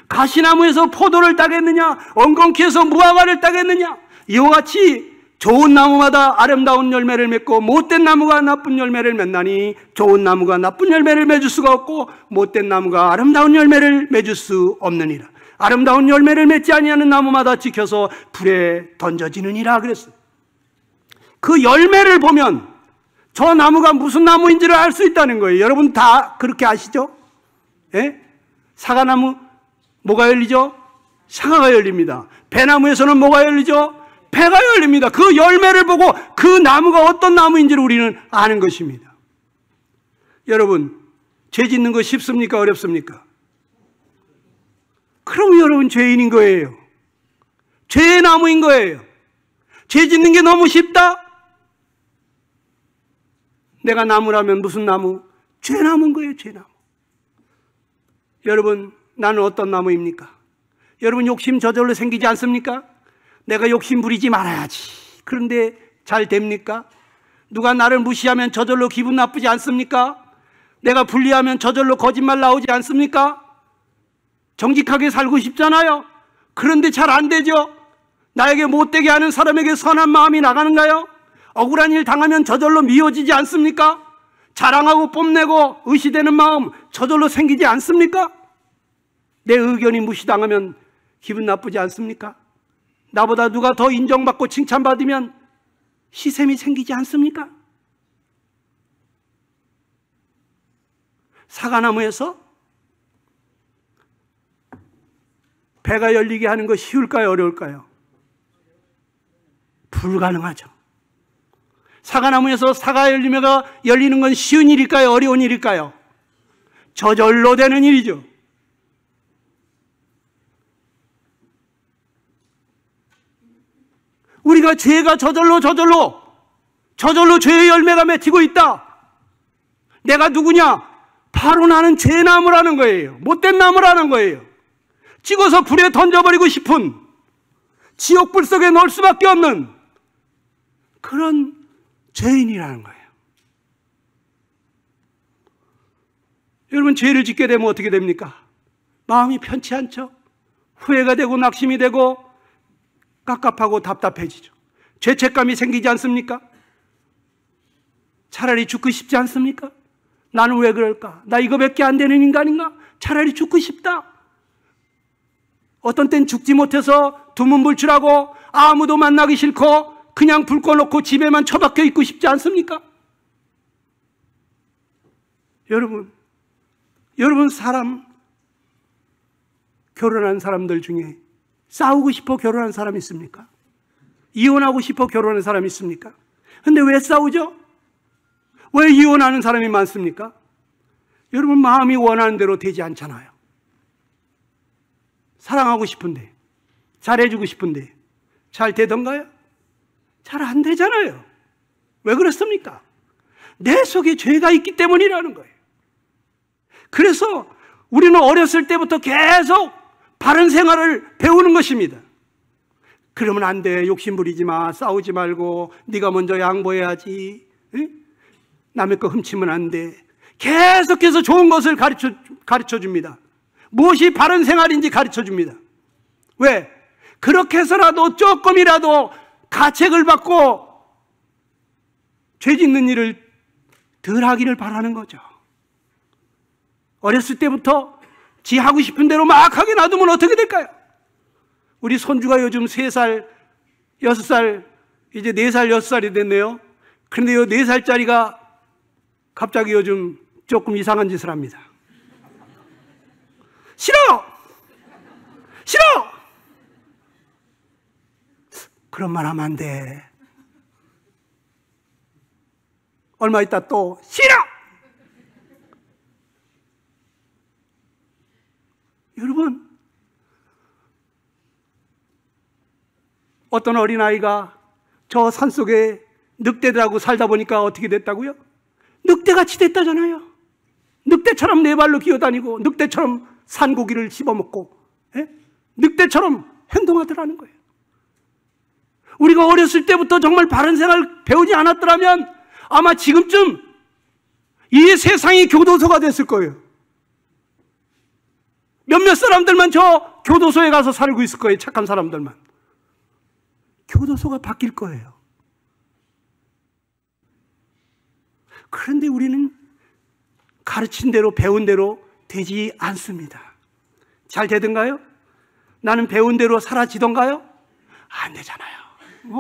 가시나무에서 포도를 따겠느냐, 엉겅퀴에서 무화과를 따겠느냐. 이와 같이 좋은 나무마다 아름다운 열매를 맺고 못된 나무가 나쁜 열매를 맺나니 좋은 나무가 나쁜 열매를 맺을 수가 없고 못된 나무가 아름다운 열매를 맺을 수 없느니라. 아름다운 열매를 맺지 아니하는 나무마다 지켜서 불에 던져지느니라 그랬어요. 그 열매를 보면 저 나무가 무슨 나무인지를 알 수 있다는 거예요. 여러분 다 그렇게 아시죠? 예? 사과나무 뭐가 열리죠? 사과가 열립니다. 배나무에서는 뭐가 열리죠? 배가 열립니다. 그 열매를 보고 그 나무가 어떤 나무인지를 우리는 아는 것입니다. 여러분, 죄 짓는 거 쉽습니까? 어렵습니까? 그럼 여러분 죄인인 거예요. 죄의 나무인 거예요. 죄 짓는 게 너무 쉽다? 내가 나무라면 무슨 나무? 죄나무인 거예요, 죄나무. 여러분, 나는 어떤 나무입니까? 여러분, 욕심 저절로 생기지 않습니까? 내가 욕심 부리지 말아야지. 그런데 잘 됩니까? 누가 나를 무시하면 저절로 기분 나쁘지 않습니까? 내가 불리하면 저절로 거짓말 나오지 않습니까? 정직하게 살고 싶잖아요. 그런데 잘 안 되죠? 나에게 못되게 하는 사람에게 선한 마음이 나가는가요? 억울한 일 당하면 저절로 미워지지 않습니까? 자랑하고 뽐내고 의시되는 마음 저절로 생기지 않습니까? 내 의견이 무시당하면 기분 나쁘지 않습니까? 나보다 누가 더 인정받고 칭찬받으면 시샘이 생기지 않습니까? 사과나무에서 배가 열리게 하는 거 쉬울까요? 어려울까요? 불가능하죠. 사과나무에서 사과 열리면가 열리는 건 쉬운 일일까요? 어려운 일일까요? 저절로 되는 일이죠. 우리가 죄가 저절로 죄의 열매가 맺히고 있다. 내가 누구냐? 바로 나는 죄나무라는 거예요. 못된 나무라는 거예요. 찍어서 불에 던져버리고 싶은, 지옥불 속에 넣을 수밖에 없는 그런 죄인이라는 거예요. 여러분, 죄를 짓게 되면 어떻게 됩니까? 마음이 편치 않죠? 후회가 되고 낙심이 되고 깝깝하고 답답해지죠. 죄책감이 생기지 않습니까? 차라리 죽고 싶지 않습니까? 나는 왜 그럴까? 나 이거밖에 안 되는 인간인가? 차라리 죽고 싶다. 어떤 땐 죽지 못해서 두문불출하고 아무도 만나기 싫고 그냥 불 꺼놓고 집에만 처박혀 있고 싶지 않습니까? 여러분 결혼한 사람들 중에 싸우고 싶어 결혼한 사람 있습니까? 이혼하고 싶어 결혼한 사람 있습니까? 근데 왜 싸우죠? 왜 이혼하는 사람이 많습니까? 여러분, 마음이 원하는 대로 되지 않잖아요. 사랑하고 싶은데, 잘해주고 싶은데 잘 되던가요? 잘 안 되잖아요. 왜 그렇습니까? 내 속에 죄가 있기 때문이라는 거예요. 그래서 우리는 어렸을 때부터 계속 바른 생활을 배우는 것입니다. 그러면 안 돼. 욕심 부리지 마. 싸우지 말고 네가 먼저 양보해야지. 응? 남의 거 훔치면 안 돼. 계속해서 좋은 것을 가르쳐 줍니다. 무엇이 바른 생활인지 가르쳐 줍니다. 왜? 그렇게 해서라도 조금이라도 가책을 받고 죄 짓는 일을 덜 하기를 바라는 거죠. 어렸을 때부터 지 하고 싶은 대로 막 하게 놔두면 어떻게 될까요? 우리 손주가 요즘 3살, 6살, 이제 4살, 6살이 됐네요. 그런데 이 4살짜리가 갑자기 요즘 조금 이상한 짓을 합니다. 싫어! 싫어! 그런 말 하면 안 돼. 얼마 있다 또 싫어! 여러분, 어떤 어린아이가 저 산속에 늑대들하고 살다 보니까 어떻게 됐다고요? 늑대같이 됐다잖아요. 늑대처럼 네 발로 기어다니고 늑대처럼 산고기를 씹어먹고 늑대처럼 행동하더라는 거예요. 우리가 어렸을 때부터 정말 바른 생활을 배우지 않았더라면 아마 지금쯤 이 세상이 교도소가 됐을 거예요. 몇몇 사람들만 저 교도소에 가서 살고 있을 거예요. 착한 사람들만. 교도소가 바뀔 거예요. 그런데 우리는 가르친 대로 배운 대로 되지 않습니다. 잘 되던가요? 나는 배운 대로 사라지던가요? 안 되잖아요.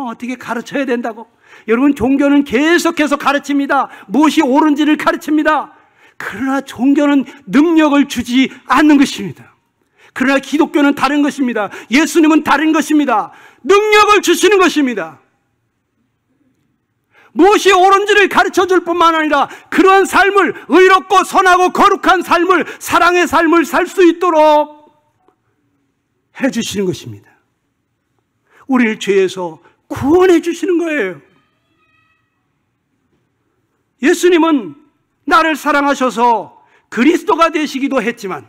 어떻게 가르쳐야 된다고? 여러분, 종교는 계속해서 가르칩니다. 무엇이 옳은지를 가르칩니다. 그러나 종교는 능력을 주지 않는 것입니다. 그러나 기독교는 다른 것입니다. 예수님은 다른 것입니다. 능력을 주시는 것입니다. 무엇이 옳은지를 가르쳐줄 뿐만 아니라 그런 삶을, 의롭고 선하고 거룩한 삶을, 사랑의 삶을 살 수 있도록 해주시는 것입니다. 우리를 죄에서 구원해 주시는 거예요. 예수님은 나를 사랑하셔서 그리스도가 되시기도 했지만,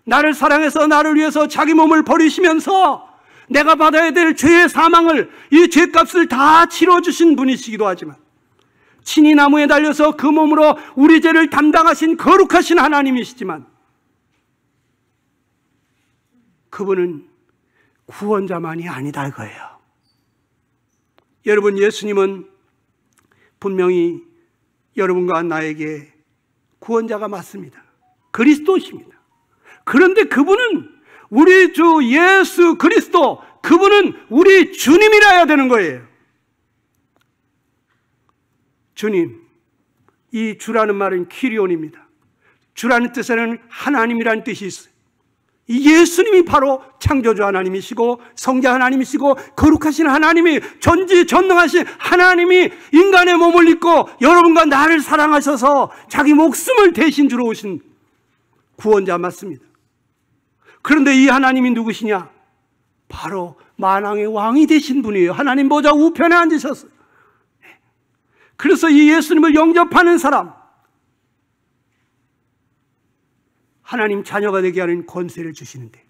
나를 사랑해서 나를 위해서 자기 몸을 버리시면서 내가 받아야 될 죄의 사망을, 이 죄값을 다 치러주신 분이시기도 하지만, 친히 나무에 달려서 그 몸으로 우리 죄를 담당하신 거룩하신 하나님이시지만, 그분은 구원자만이 아니다 이거예요. 여러분, 예수님은 분명히 여러분과 나에게 구원자가 맞습니다. 그리스도십니다. 그런데 그분은 우리 주 예수 그리스도, 그분은 우리 주님이라 해야 되는 거예요. 주님, 이 주라는 말은 키리온입니다. 주라는 뜻에는 하나님이라는 뜻이 있어요. 이 예수님이 바로 창조주 하나님이시고 성자 하나님이시고 거룩하신 하나님이, 전지전능하신 하나님이 인간의 몸을 입고 여러분과 나를 사랑하셔서 자기 목숨을 대신 주러 오신 구원자 맞습니다. 그런데 이 하나님이 누구시냐? 바로 만왕의 왕이 되신 분이에요. 하나님 보좌 우편에 앉으셨어요. 그래서 이 예수님을 영접하는 사람, 하나님 자녀가 되게 하는 권세를 주시는데,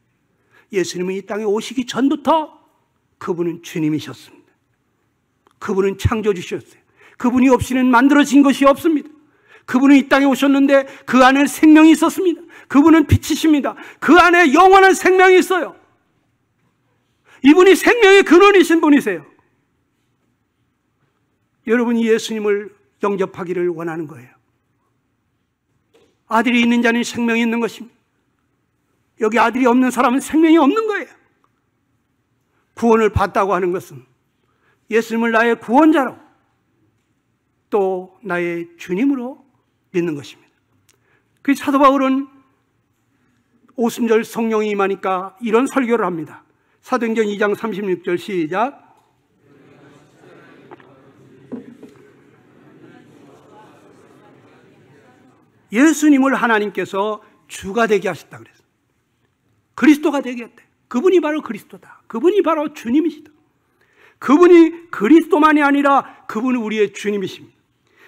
예수님은 이 땅에 오시기 전부터 그분은 주님이셨습니다. 그분은 창조주셨어요. 그분이 없이는 만들어진 것이 없습니다. 그분은 이 땅에 오셨는데 그 안에 생명이 있었습니다. 그분은 빛이십니다. 그 안에 영원한 생명이 있어요. 이분이 생명의 근원이신 분이세요. 여러분이 예수님을 영접하기를 원하는 거예요. 아들이 있는 자는 생명이 있는 것입니다. 여기 아들이 없는 사람은 생명이 없는 거예요. 구원을 받다고 하는 것은 예수님을 나의 구원자로, 또 나의 주님으로 믿는 것입니다. 그 사도 바울은 오순절 성령이 임하니까 이런 설교를 합니다. 사도행전 2장 36절 시작. 예수님을 하나님께서 주가 되게 하셨다 그랬어요. 그리스도가 되게 했대. 그분이 바로 그리스도다. 그분이 바로 주님이시다. 그분이 그리스도만이 아니라 그분은 우리의 주님이십니다.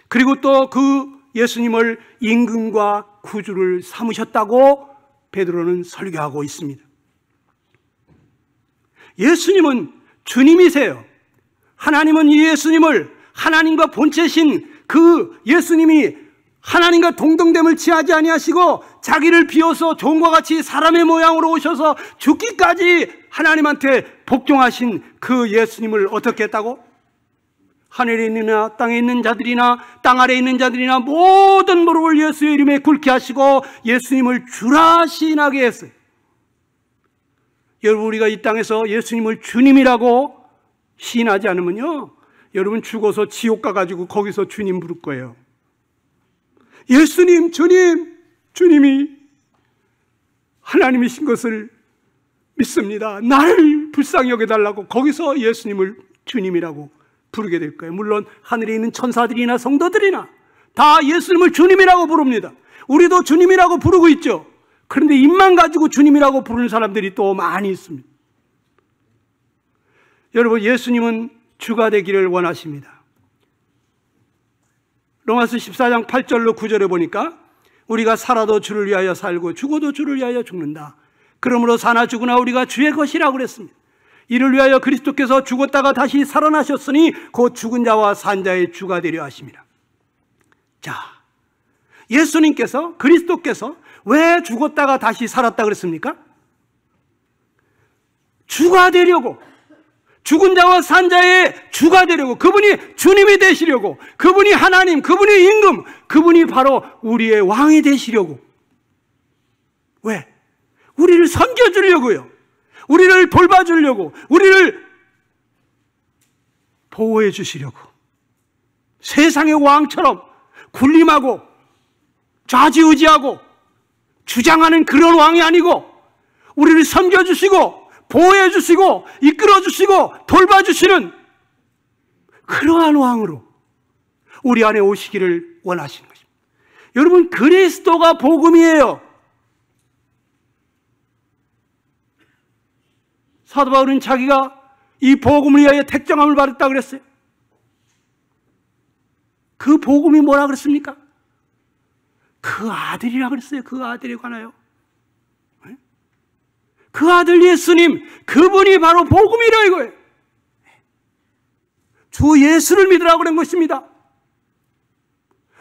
그리고 또 그 예수님을 임금과 구주를 삼으셨다고 베드로는 설교하고 있습니다. 예수님은 주님이세요. 하나님은 이 예수님을, 하나님과 본체신 그 예수님이 하나님과 동등됨을 취하지 아니하시고 자기를 비워서 종과 같이 사람의 모양으로 오셔서 죽기까지 하나님한테 복종하신 그 예수님을 어떻게 했다고? 하늘에 있느나 땅에 있는 자들이나 땅 아래에 있는 자들이나 모든 무릎을 예수의 이름에 꿇게 하시고 예수님을 주라 시인하게 했어요. 여러분, 우리가 이 땅에서 예수님을 주님이라고 시인하지 않으면요, 여러분 죽어서 지옥 가가지고 거기서 주님 부를 거예요. 예수님, 주님, 주님이 하나님이신 것을 믿습니다. 나를 불쌍히 여겨달라고 거기서 예수님을 주님이라고 부르게 될 거예요. 물론 하늘에 있는 천사들이나 성도들이나 다 예수님을 주님이라고 부릅니다. 우리도 주님이라고 부르고 있죠. 그런데 입만 가지고 주님이라고 부르는 사람들이 또 많이 있습니다. 여러분, 예수님은 주가 되기를 원하십니다. 로마서 14장 8절로 9절에 보니까 우리가 살아도 주를 위하여 살고 죽어도 주를 위하여 죽는다. 그러므로 사나 죽으나 우리가 주의 것이라고 그랬습니다. 이를 위하여 그리스도께서 죽었다가 다시 살아나셨으니 곧 죽은 자와 산 자의 주가 되려 하심이라. 자, 예수님께서, 그리스도께서 왜 죽었다가 다시 살았다 그랬습니까? 주가 되려고, 죽은 자와 산 자의 주가 되려고, 그분이 주님이 되시려고, 그분이 하나님, 그분이 임금, 그분이 바로 우리의 왕이 되시려고. 왜? 우리를 섬겨주려고요. 우리를 돌봐주려고, 우리를 보호해 주시려고. 세상의 왕처럼 군림하고 좌지우지하고 주장하는 그런 왕이 아니고 우리를 섬겨주시고 보호해주시고 이끌어주시고 돌봐주시는 그러한 왕으로 우리 안에 오시기를 원하시는 것입니다. 여러분, 그리스도가 복음이에요. 사도 바울은 자기가 이 복음을 위하여 택정함을 받았다고 그랬어요. 그 복음이 뭐라 그랬습니까? 그 아들이라 그랬어요. 그 아들에 관하여. 그 아들 예수님, 그분이 바로 복음이라 이거예요. 주 예수를 믿으라고 그런 것입니다.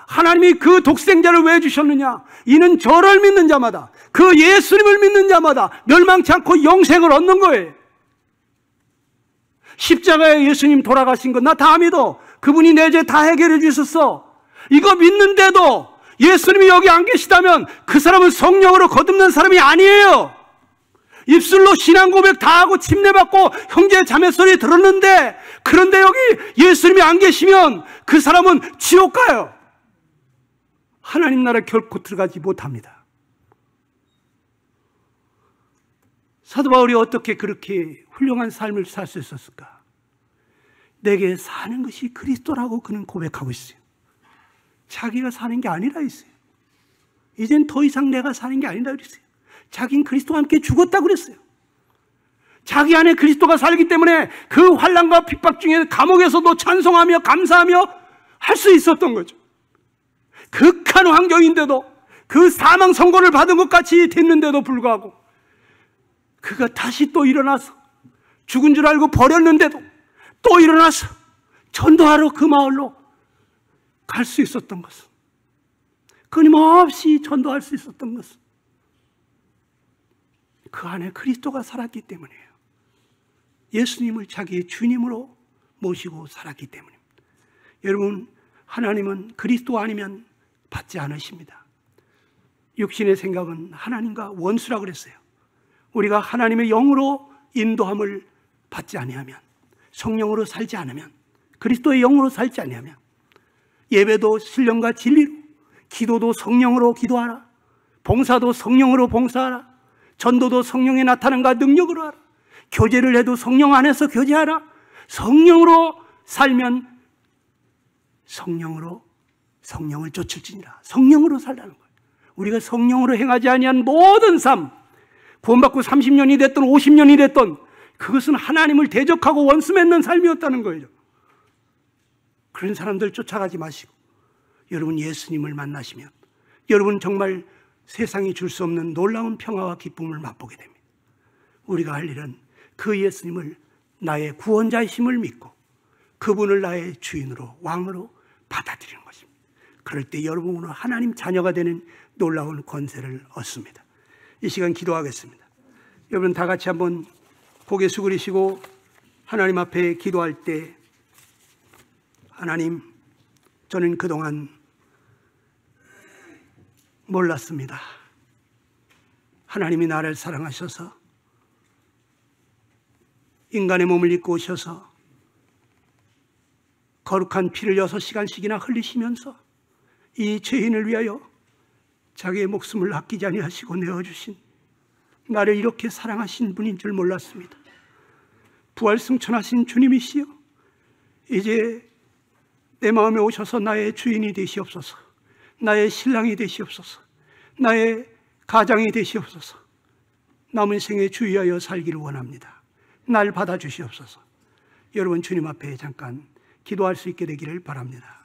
하나님이 그 독생자를 왜 주셨느냐? 이는 저를 믿는 자마다, 그 예수님을 믿는 자마다 멸망치 않고 영생을 얻는 거예요. 십자가에 예수님 돌아가신 거 나 다 믿어. 그분이 내 죄 다 해결해 주셨어. 이거 믿는데도 예수님이 여기 안 계시다면 그 사람은 성령으로 거듭난 사람이 아니에요. 입술로 신앙 고백 다 하고 침례받고 형제 자매 소리 들었는데, 그런데 여기 예수님이 안 계시면 그 사람은 지옥 가요. 하나님 나라 결코 들어가지 못합니다. 사도 바울이 어떻게 그렇게 훌륭한 삶을 살 수 있었을까? 내게 사는 것이 그리스도라고 그는 고백하고 있어요. 자기가 사는 게 아니라 했어요. 이젠 더 이상 내가 사는 게 아니라 그랬어요. 자기는 그리스도와 함께 죽었다고 그랬어요. 자기 안에 그리스도가 살기 때문에 그 환난과 핍박 중에 감옥에서도 찬송하며 감사하며 할 수 있었던 거죠. 극한 환경인데도, 그 사망 선고를 받은 것 같이 됐는데도 불구하고 그가 다시 또 일어나서, 죽은 줄 알고 버렸는데도 또 일어나서 전도하러 그 마을로 갈 수 있었던 것은, 끊임없이 전도할 수 있었던 것은 그 안에 그리스도가 살았기 때문이에요. 예수님을 자기의 주님으로 모시고 살았기 때문입니다. 여러분, 하나님은 그리스도 아니면 받지 않으십니다. 육신의 생각은 하나님과 원수라고 그랬어요. 우리가 하나님의 영으로 인도함을 받지 아니하면, 성령으로 살지 않으면, 그리스도의 영으로 살지 아니하면, 예배도 신령과 진리로, 기도도 성령으로 기도하라, 봉사도 성령으로 봉사하라, 전도도 성령의 나타남과 능력으로 하라, 교제를 해도 성령 안에서 교제하라. 성령으로 살면 성령을 쫓을지니라. 성령으로 살라는 거예요. 우리가 성령으로 행하지 아니한 모든 삶, 구원받고 30년이 됐던 50년이 됐던, 그것은 하나님을 대적하고 원수 맺는 삶이었다는 거예요. 그런 사람들 쫓아가지 마시고 여러분 예수님을 만나시면 여러분 정말 세상이 줄 수 없는 놀라운 평화와 기쁨을 맛보게 됩니다. 우리가 할 일은 그 예수님을 나의 구원자이심을 믿고 그분을 나의 주인으로, 왕으로 받아들이는 것입니다. 그럴 때 여러분은 하나님 자녀가 되는 놀라운 권세를 얻습니다. 이 시간 기도하겠습니다. 여러분 다 같이 한번 고개 숙이시고 하나님 앞에 기도할 때 하나님, 저는 그동안 몰랐습니다. 하나님이 나를 사랑하셔서 인간의 몸을 입고 오셔서 거룩한 피를 6시간씩이나 흘리시면서 이 죄인을 위하여 자기의 목숨을 아끼지 아니하시고 내어주신, 나를 이렇게 사랑하신 분인 줄 몰랐습니다. 부활승천하신 주님이시여, 이제 내 마음에 오셔서 나의 주인이 되시옵소서, 나의 신랑이 되시옵소서, 나의 가장이 되시옵소서. 남은 생에 주의하여 살기를 원합니다. 날 받아주시옵소서. 여러분, 주님 앞에 잠깐 기도할 수 있게 되기를 바랍니다.